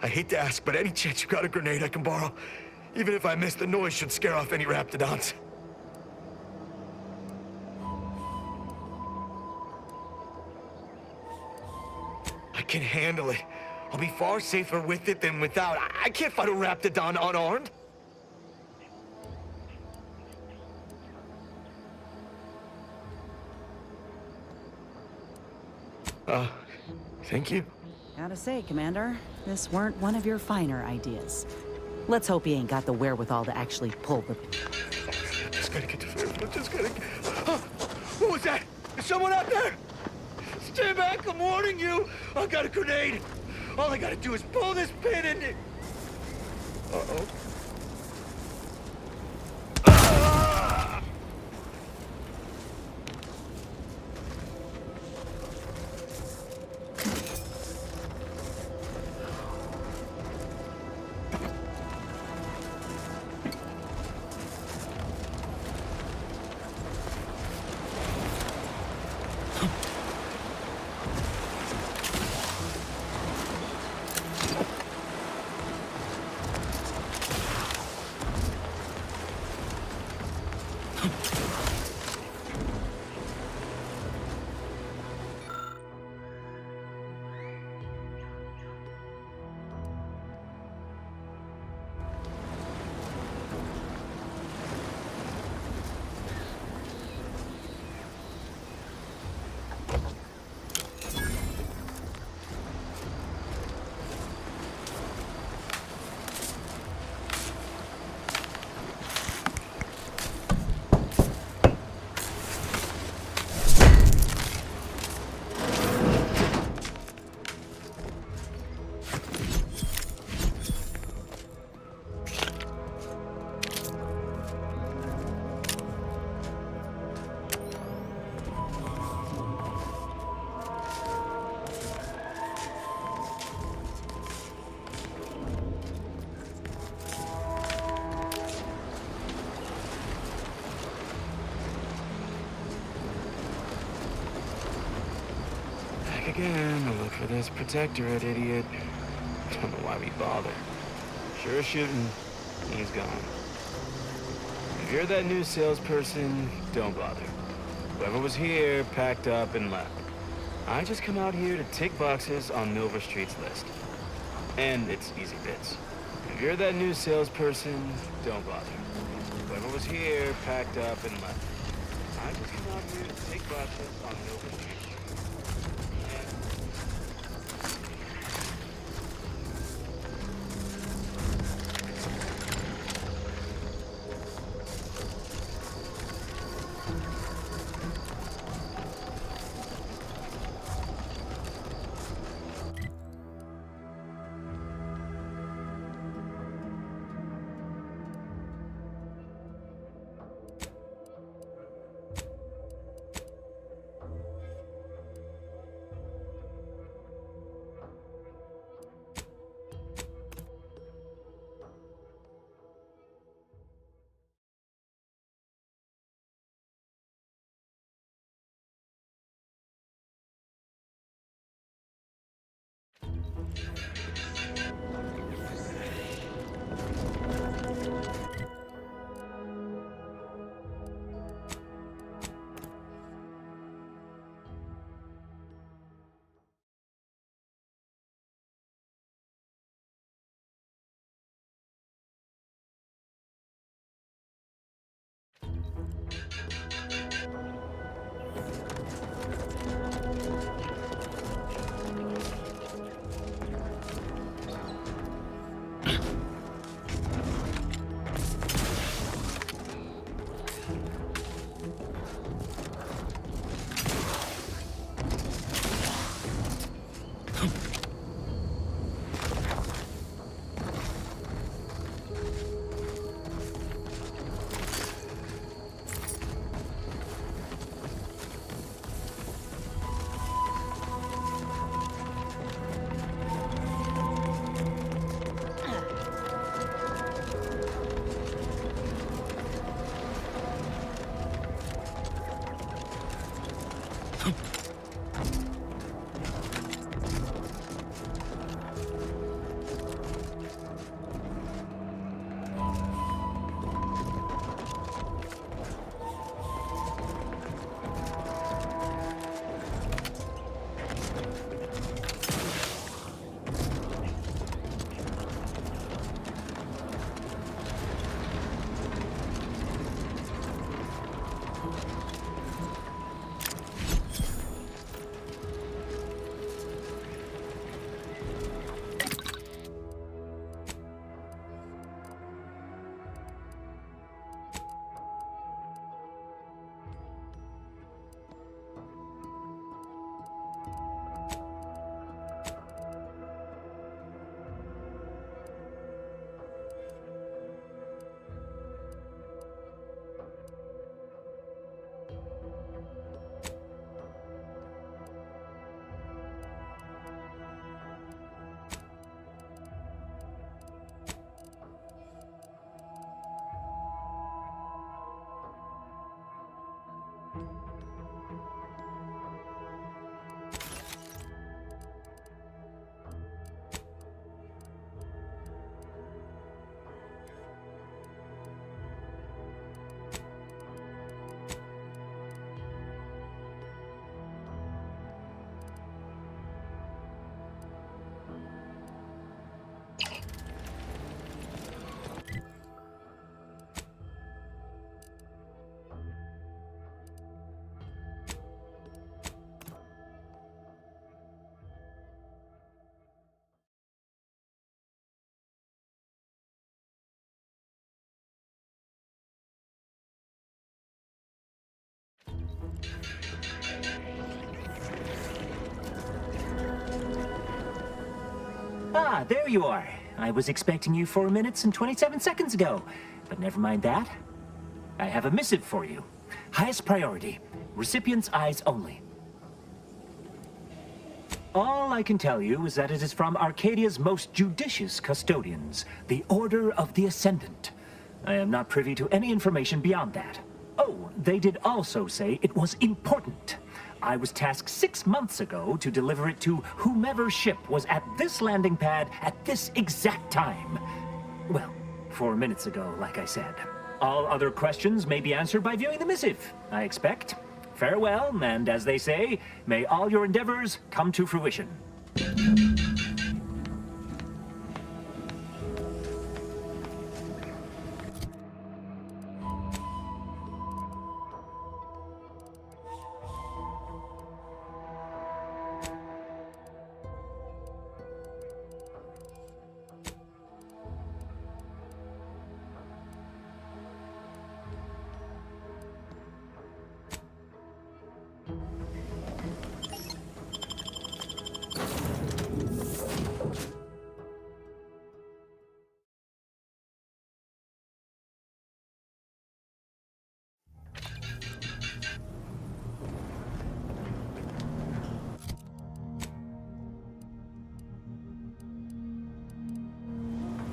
I hate to ask, but any chance you got a grenade I can borrow? Even if I miss, the noise should scare off any Raptidons. I can handle it. I'll be far safer with it than without. I can't fight a Raptidon unarmed. Thank you. Gotta say, Commander, this weren't one of your finer ideas. Let's hope he ain't got the wherewithal to actually pull the... Just gotta get to Fairfield. Just gotta... What was that? Is someone out there? Stay back, I'm warning you. I got a grenade. All I gotta do is pull this pin and... Uh-oh. Again, to look for this Protectorate idiot. Don't know why we bother. Sure shooting, he's gone. If you're that new salesperson, don't bother. Whoever was here packed up and left. I just come out here to tick boxes on Milver Street's list. And it's easy bits. If you're that new salesperson, don't bother. Whoever was here packed up and left. I just come out here to tick boxes on Milver Street. Ah, there you are. I was expecting you 4 minutes and 27 seconds ago. But never mind that. I have a missive for you. Highest priority. Recipient's eyes only. All I can tell you is that it is from Arcadia's most judicious custodians, the Order of the Ascendant. I am not privy to any information beyond that. Oh, they did also say it was important. I was tasked 6 months ago to deliver it to whomever ship was at this landing pad at this exact time. Well, 4 minutes ago, like I said. All other questions may be answered by viewing the missive, I expect. Farewell, and as they say, may all your endeavors come to fruition.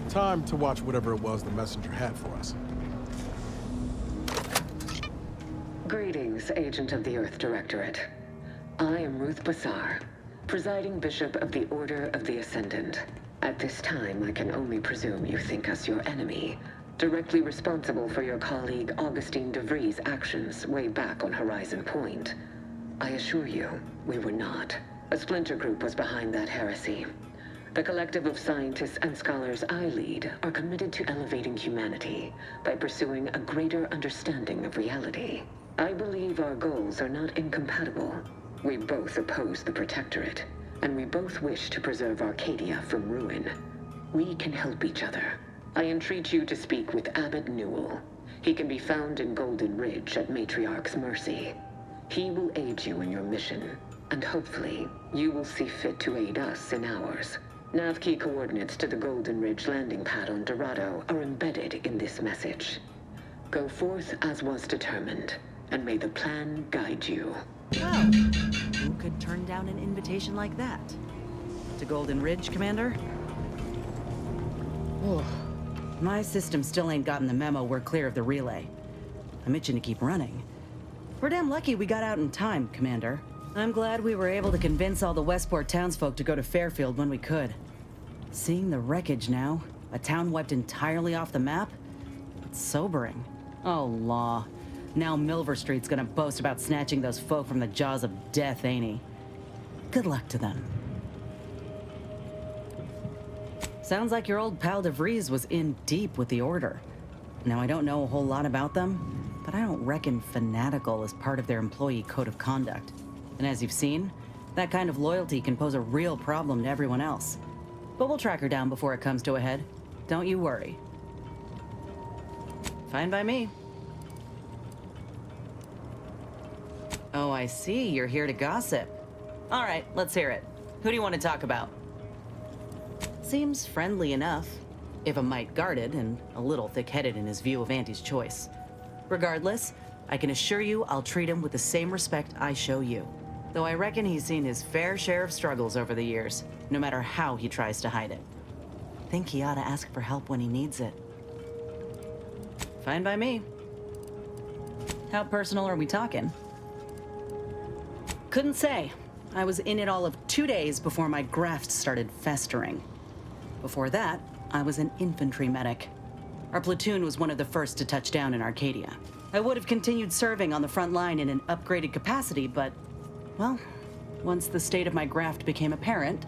Time to watch whatever it was the messenger had for us. Greetings, Agent of the Earth Directorate. I am Ruth Bassar, Presiding Bishop of the Order of the Ascendant. At this time, I can only presume you think us your enemy, directly responsible for your colleague Augustine de Vries' actions way back on Horizon Point. I assure you, we were not. A splinter group was behind that heresy. The collective of scientists and scholars I lead are committed to elevating humanity by pursuing a greater understanding of reality. I believe our goals are not incompatible. We both oppose the Protectorate, and we both wish to preserve Arcadia from ruin. We can help each other. I entreat you to speak with Abbot Newell. He can be found in Golden Ridge at Matriarch's mercy. He will aid you in your mission, and hopefully, you will see fit to aid us in ours. Nav key coordinates to the Golden Ridge landing pad on Dorado are embedded in this message. Go forth as was determined, and may the plan guide you. Well, who could turn down an invitation like that? To Golden Ridge, Commander? Oh, my system still ain't gotten the memo we're clear of the relay. I'm itching to keep running. We're damn lucky we got out in time, Commander. I'm glad we were able to convince all the Westport townsfolk to go to Fairfield when we could. Seeing the wreckage now, a town wiped entirely off the map, it's sobering. Oh, law. Now Milver Street's gonna boast about snatching those folk from the jaws of death, ain't he? Good luck to them. Sounds like your old pal De Vries was in deep with the Order. Now, I don't know a whole lot about them, but I don't reckon fanatical is part of their employee code of conduct. And as you've seen, that kind of loyalty can pose a real problem to everyone else. But we'll track her down before it comes to a head. Don't you worry. Fine by me. Oh, I see. You're here to gossip. All right, let's hear it. Who do you want to talk about? Seems friendly enough, if a mite guarded and a little thick-headed in his view of Auntie's choice. Regardless, I can assure you I'll treat him with the same respect I show you. Though I reckon he's seen his fair share of struggles over the years, no matter how he tries to hide it. Think he ought to ask for help when he needs it. Fine by me. How personal are we talking? Couldn't say. I was in it all of 2 days before my graft started festering. Before that, I was an infantry medic. Our platoon was one of the first to touch down in Arcadia. I would have continued serving on the front line in an upgraded capacity, but, well, once the state of my graft became apparent,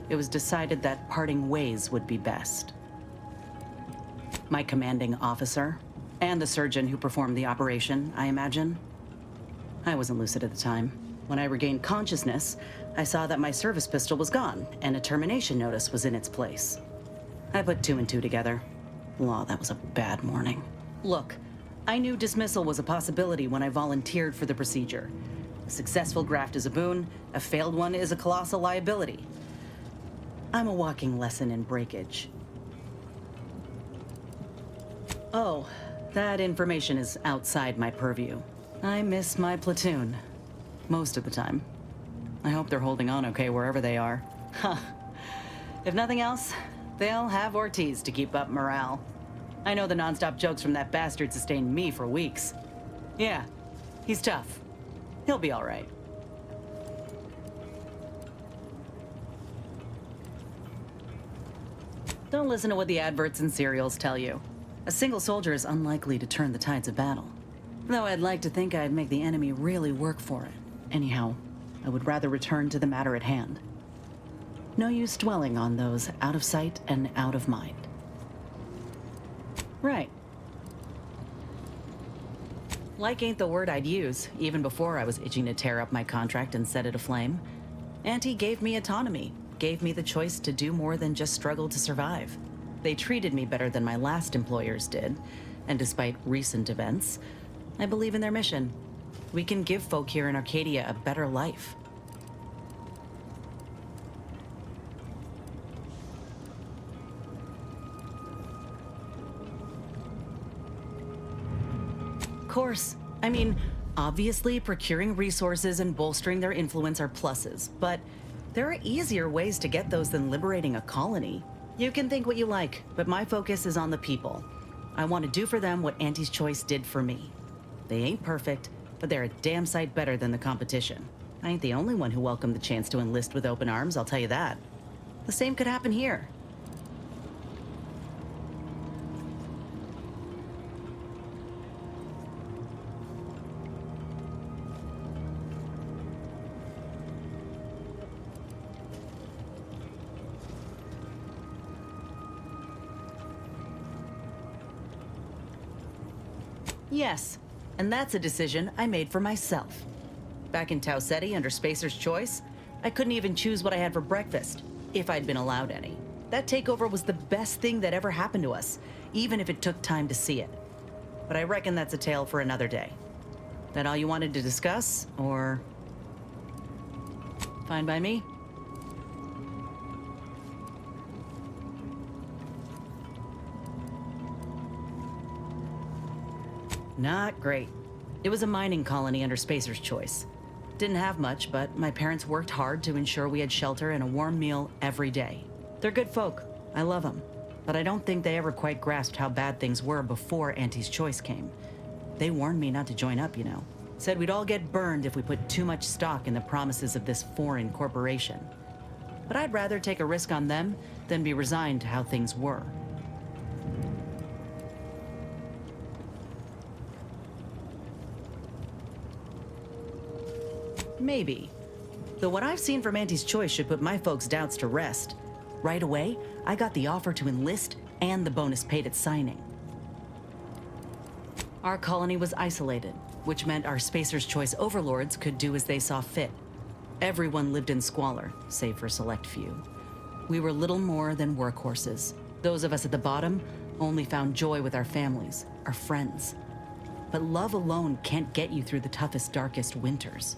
it was decided that parting ways would be best. My commanding officer, and the surgeon who performed the operation, I imagine. I wasn't lucid at the time. When I regained consciousness, I saw that my service pistol was gone, and a termination notice was in its place. I put 2 and 2 together. Law, that was a bad morning. Look, I knew dismissal was a possibility when I volunteered for the procedure. A successful graft is a boon, a failed one is a colossal liability. I'm a walking lesson in breakage. Oh, that information is outside my purview. I miss my platoon. Most of the time. I hope they're holding on okay wherever they are. Huh. If nothing else, they'll have Ortiz to keep up morale. I know the nonstop jokes from that bastard sustained me for weeks. Yeah, he's tough. He'll be all right. Don't listen to what the adverts and serials tell you. A single soldier is unlikely to turn the tides of battle. Though I'd like to think I'd make the enemy really work for it. Anyhow, I would rather return to the matter at hand. No use dwelling on those out of sight and out of mind. Right. Like ain't the word I'd use, even before I was itching to tear up my contract and set it aflame. Auntie gave me autonomy, gave me the choice to do more than just struggle to survive. They treated me better than my last employers did, and despite recent events, I believe in their mission. We can give folk here in Arcadia a better life. Of course. I mean, obviously procuring resources and bolstering their influence are pluses, but there are easier ways to get those than liberating a colony. You can think what you like, but my focus is on the people. I want to do for them what Auntie's Choice did for me. They ain't perfect, but they're a damn sight better than the competition. I ain't the only one who welcomed the chance to enlist with open arms, I'll tell you that. The same could happen here. Yes, and that's a decision I made for myself. Back in ᴘᴜᴇᴜ under Spacer's Choice, I couldn't even choose what I had for breakfast, if I'd been allowed any. That takeover was the best thing that ever happened to us, even if it took time to see it. But I reckon that's a tale for another day. That all you wanted to discuss, or... Fine by me? Not great. It was a mining colony under Spacer's Choice. Didn't have much, but my parents worked hard to ensure we had shelter and a warm meal every day. They're good folk. I love them. But I don't think they ever quite grasped how bad things were before Auntie's Choice came. They warned me not to join up, you know. Said we'd all get burned if we put too much stock in the promises of this foreign corporation. But I'd rather take a risk on them than be resigned to how things were. Maybe. Though what I've seen from Auntie's Choice should put my folks' doubts to rest. Right away, I got the offer to enlist and the bonus paid at signing. Our colony was isolated, which meant our Spacer's Choice overlords could do as they saw fit. Everyone lived in squalor, save for a select few. We were little more than workhorses. Those of us at the bottom only found joy with our families, our friends. But love alone can't get you through the toughest, darkest winters.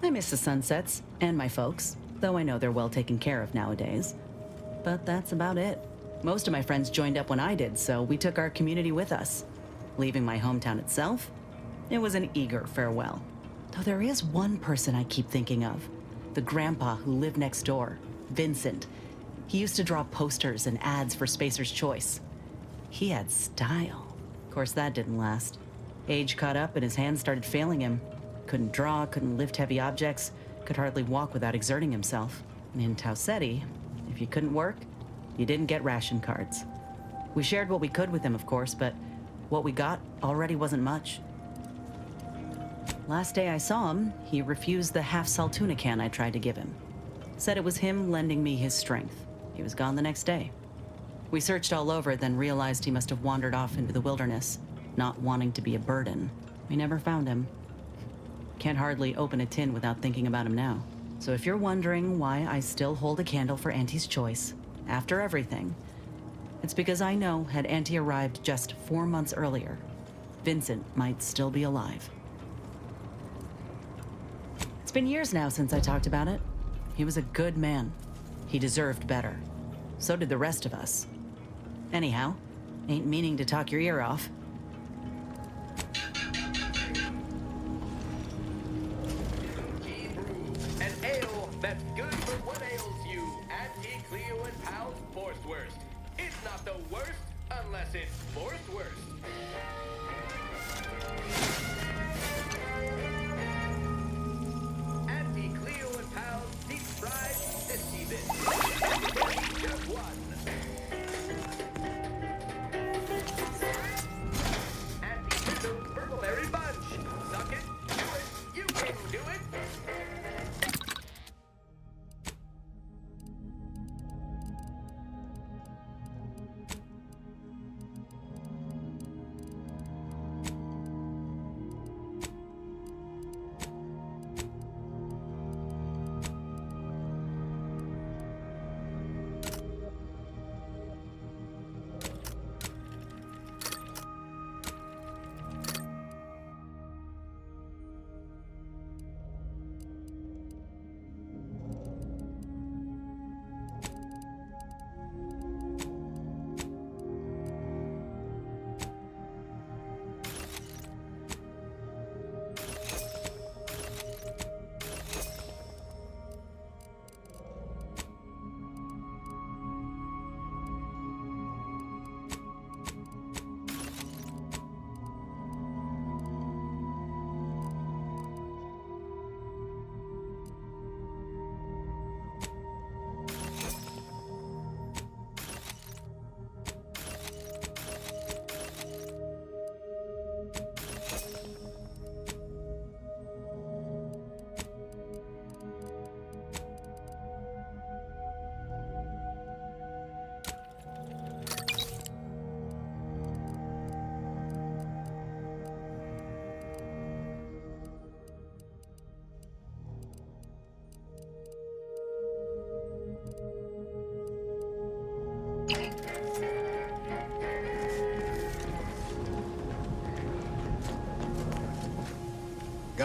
I miss the sunsets, and my folks, though I know they're well taken care of nowadays. But that's about it. Most of my friends joined up when I did, so we took our community with us. Leaving my hometown itself, it was an eager farewell. Though there is one person I keep thinking of. The grandpa who lived next door, Vincent. He used to draw posters and ads for Spacer's Choice. He had style. Of course, that didn't last. Age caught up and his hands started failing him. Couldn't draw, couldn't lift heavy objects, could hardly walk without exerting himself. And in ᴘᴜᴇᴜ, if you couldn't work, you didn't get ration cards. We shared what we could with him, of course, but what we got already wasn't much. Last day I saw him, he refused the half-salt tuna can I tried to give him. Said it was him lending me his strength. He was gone the next day. We searched all over, then realized he must have wandered off into the wilderness, not wanting to be a burden. We never found him. Can't hardly open a tin without thinking about him now. So if you're wondering why I still hold a candle for Auntie's Choice, after everything, it's because I know had Auntie arrived just 4 months earlier, Vincent might still be alive. It's been years now since I talked about it. He was a good man. He deserved better. So did the rest of us. Anyhow, ain't meaning to talk your ear off. An ale that's good for what ails you. ᴘᴜᴇᴅᴜᴛᴁᴜᴜ. It's not the worst unless it's forced worst. ᴘᴜᴜᴜᴜ deep fried 50-bit. Just one. Burglary bunch. Suck it, do it, you can do it.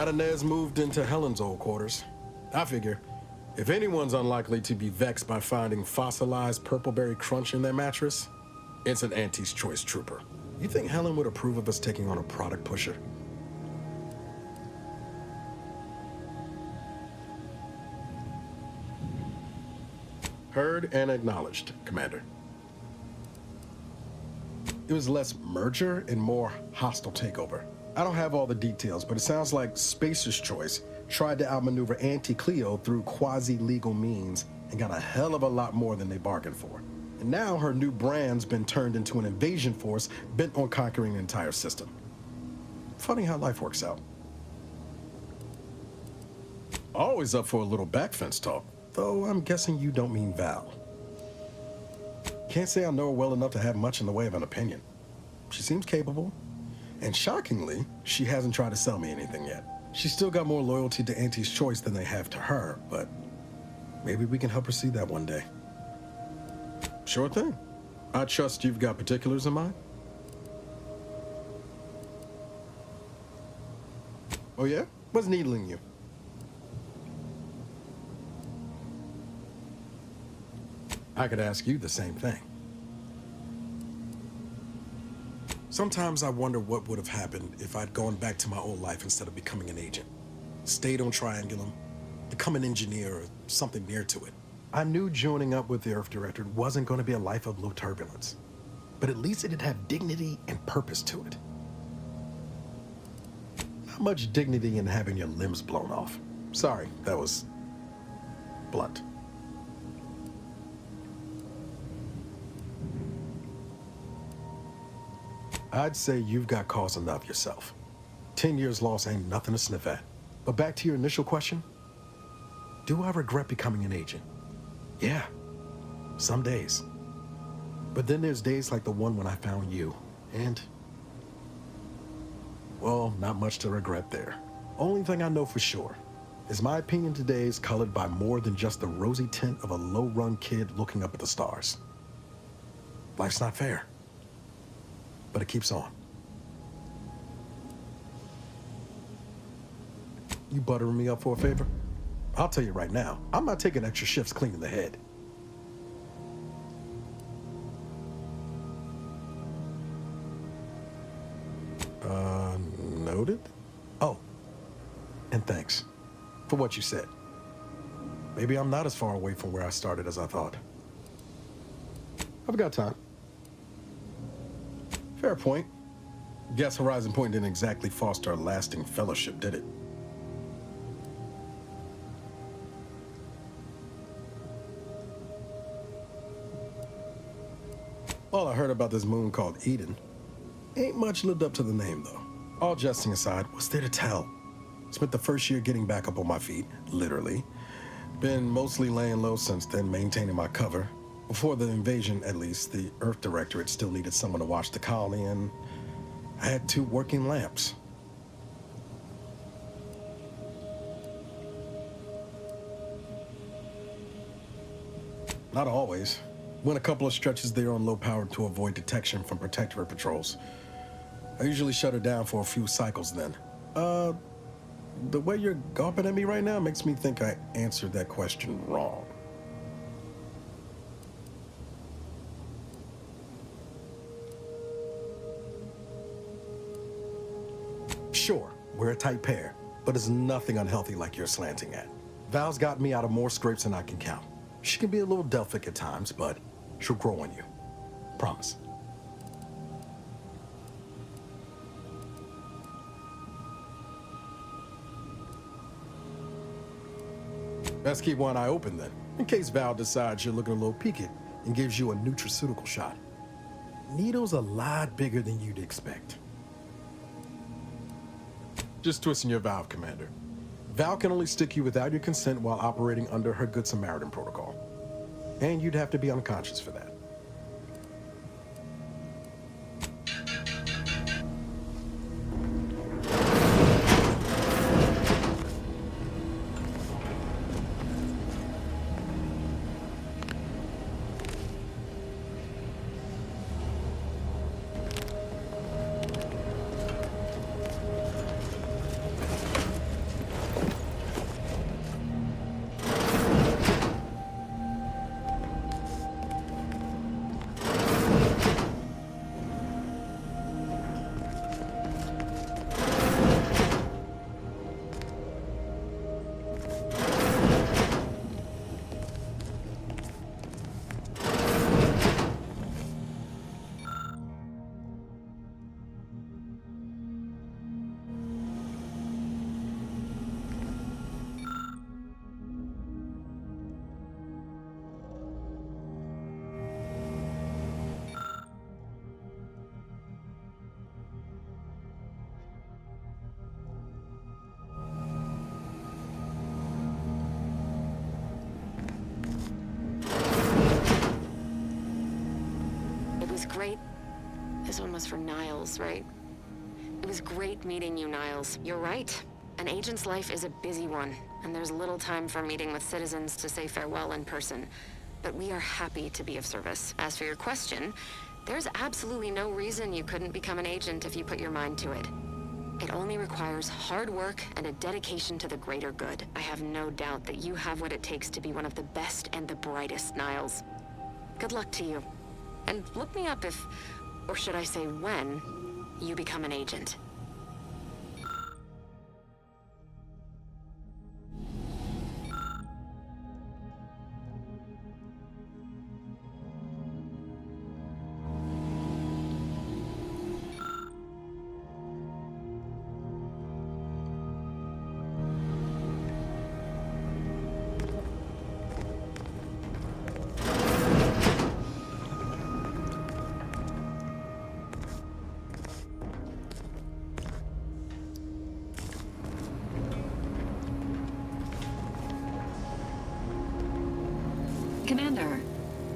Got Inez moved into Helen's old quarters. I figure, if anyone's unlikely to be vexed by finding fossilized purpleberry crunch in their mattress, it's an Auntie's Choice trooper. You think Helen would approve of us taking on a product pusher? Heard and acknowledged, Commander. It was less merger and more hostile takeover. I don't have all the details, but it sounds like Spacer's Choice tried to outmaneuver Auntie Cleo through quasi-legal means and got a hell of a lot more than they bargained for. And now her new brand's been turned into an invasion force bent on conquering the entire system. Funny how life works out. Always up for a little backfence talk, though I'm guessing you don't mean Val. Can't say I know her well enough to have much in the way of an opinion. She seems capable, and shockingly, she hasn't tried to sell me anything yet. She's still got more loyalty to Auntie's Choice than they have to her, but maybe we can help her see that one day. Sure thing. I trust you've got particulars in mind? Oh yeah? What's needling you? I could ask you the same thing. Sometimes I wonder what would have happened if I'd gone back to my old life instead of becoming an agent. Stayed on Triangulum, become an engineer or something near to it. I knew joining up with the Earth Directorate wasn't going to be a life of low turbulence, but at least it'd have dignity and purpose to it. Not much dignity in having your limbs blown off. Sorry, that was blunt. I'd say you've got cause enough yourself. 10 years lost ain't nothing to sniff at. But back to your initial question, do I regret becoming an agent? Yeah, some days. But then there's days like the one when I found you, and well, not much to regret there. Only thing I know for sure is my opinion today is colored by more than just the rosy tint of a low-run kid looking up at the stars. Life's not fair, but it keeps on. You buttering me up for a favor? I'll tell you right now, I'm not taking extra shifts cleaning the head. Noted? Oh, and thanks for what you said. Maybe I'm not as far away from where I started as I thought. I've got time. Fair point. Guess Horizon Point didn't exactly foster a lasting fellowship, did it? All I heard about this moon called Eden ain't much lived up to the name, though. All jesting aside, what's there to tell? Spent the first year getting back up on my feet, literally. Been mostly laying low since then, maintaining my cover. Before the invasion, at least, the Earth Directorate still needed someone to watch the colony, and I had 2 working lamps. Not always. Went a couple of stretches there on low power to avoid detection from Protectorate patrols. I usually shut her down for a few cycles then. The way you're gawping at me right now makes me think I answered that question wrong. Sure, we're a tight pair, but it's nothing unhealthy like you're slanting at. Val's got me out of more scrapes than I can count. She can be a little Delphic at times, but she'll grow on you. Promise. Best keep one eye open then, in case Val decides you're looking a little peaked and gives you a nutraceutical shot. Needle's a lot bigger than you'd expect. Just twisting your valve, Commander. Val can only stick you without your consent while operating under her Good Samaritan protocol. And you'd have to be unconscious for that. was great. This one was for Niles, right? It was great meeting you, Niles. You're right. An agent's life is a busy one, and there's little time for meeting with citizens to say farewell in person. But we are happy to be of service. As for your question, there's absolutely no reason you couldn't become an agent if you put your mind to it. It only requires hard work and a dedication to the greater good. I have no doubt that you have what it takes to be one of the best and the brightest, Niles. Good luck to you. And look me up if, or should I say when, you become an agent. Commander,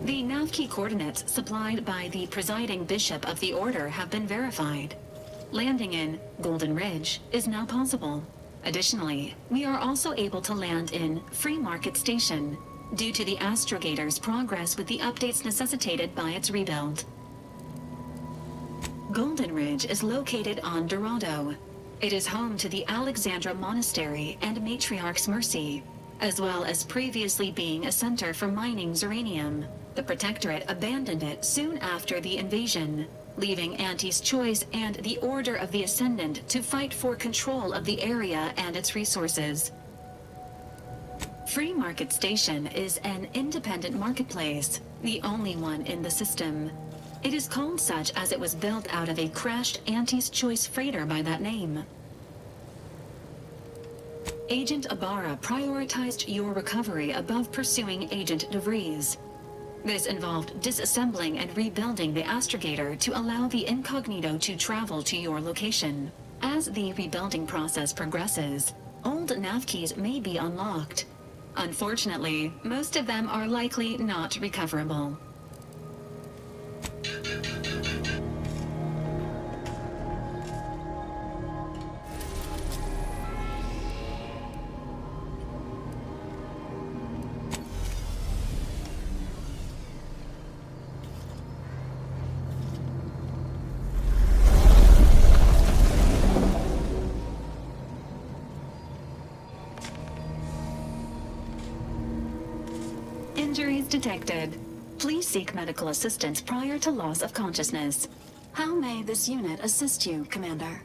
the nav key coordinates supplied by the presiding bishop of the Order have been verified. Landing in Golden Ridge is now possible. Additionally, we are also able to land in Free Market Station, due to the astrogator's progress with the updates necessitated by its rebuild. Golden Ridge is located on Dorado. It is home to the Alexandra Monastery and Matriarch's Mercy, as well as previously being a center for mining uranium. The Protectorate abandoned it soon after the invasion, leaving Auntie's Choice and the Order of the Ascendant to fight for control of the area and its resources. Free Market Station is an independent marketplace, the only one in the system. It is called such as it was built out of a crashed Auntie's Choice freighter by that name. Agent Ibarra prioritized your recovery above pursuing Agent DeVries. This involved disassembling and rebuilding the astrogator to allow the incognito to travel to your location. As the rebuilding process progresses, old nav keys may be unlocked. Unfortunately, most of them are likely not recoverable. Injuries detected. Please seek medical assistance prior to loss of consciousness. How may this unit assist you, Commander?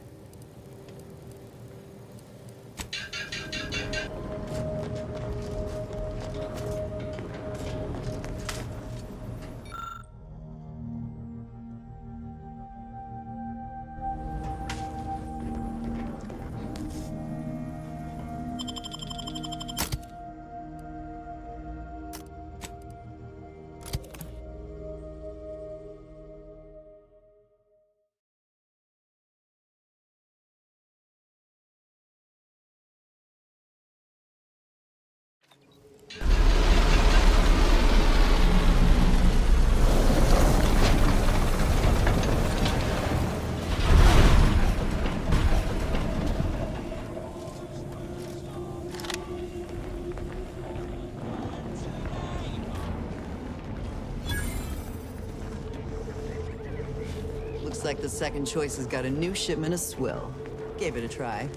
Looks like the second choice has got a new shipment of swill. Gave it a try.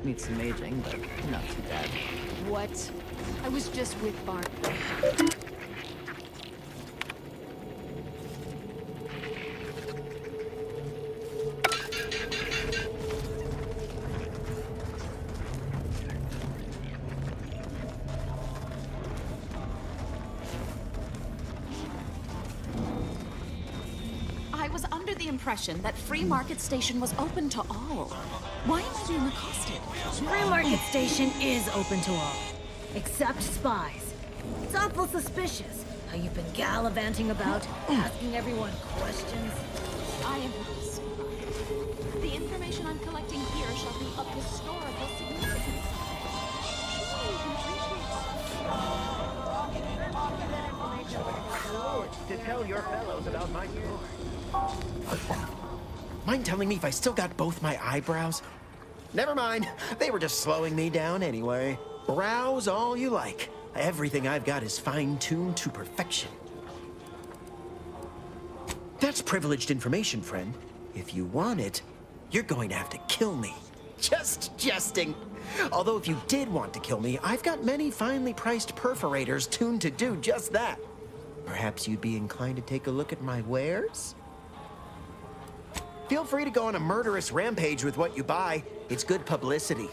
Needs some aging, but not too bad. What? I was just with Bart. I was under the impression that Free Market Station was open to all. Why am I being accosted? Free Market Station is open to all, except spies. It's awful suspicious how you've been gallivanting about, asking everyone questions. I am not surprised. The information I'm collecting here shall be of historical significance. Surely you can appreciate to tell your fellows about my story. Mind telling me if I still got both my eyebrows? Never mind. They were just slowing me down anyway. Browse all you like. Everything I've got is fine-tuned to perfection. That's privileged information, friend. If you want it, you're going to have to kill me. Just jesting. Although if you did want to kill me, I've got many finely priced perforators tuned to do just that. Perhaps you'd be inclined to take a look at my wares? Feel free to go on a murderous rampage with what you buy. It's good publicity.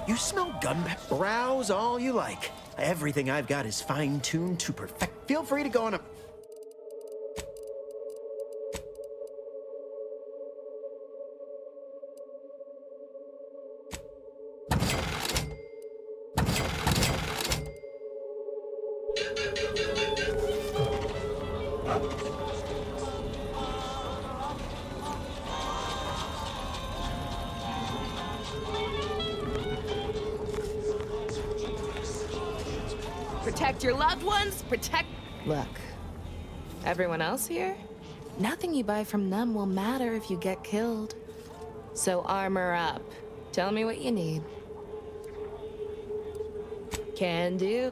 You smell gunpowder? Browse all you like. Everything I've got is fine-tuned to perfect. Feel free to go on a... Protect your loved ones, protect... Look, everyone else here? Nothing you buy from them will matter if you get killed. So armor up. Tell me what you need. Can do.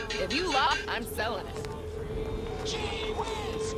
If you lock, I'm selling it. Gee whiz!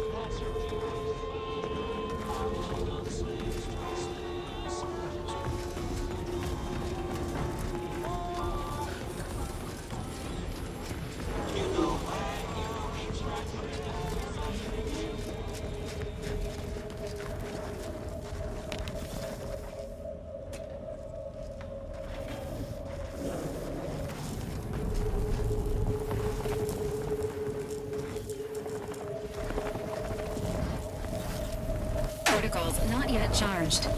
Protocols not yet charged.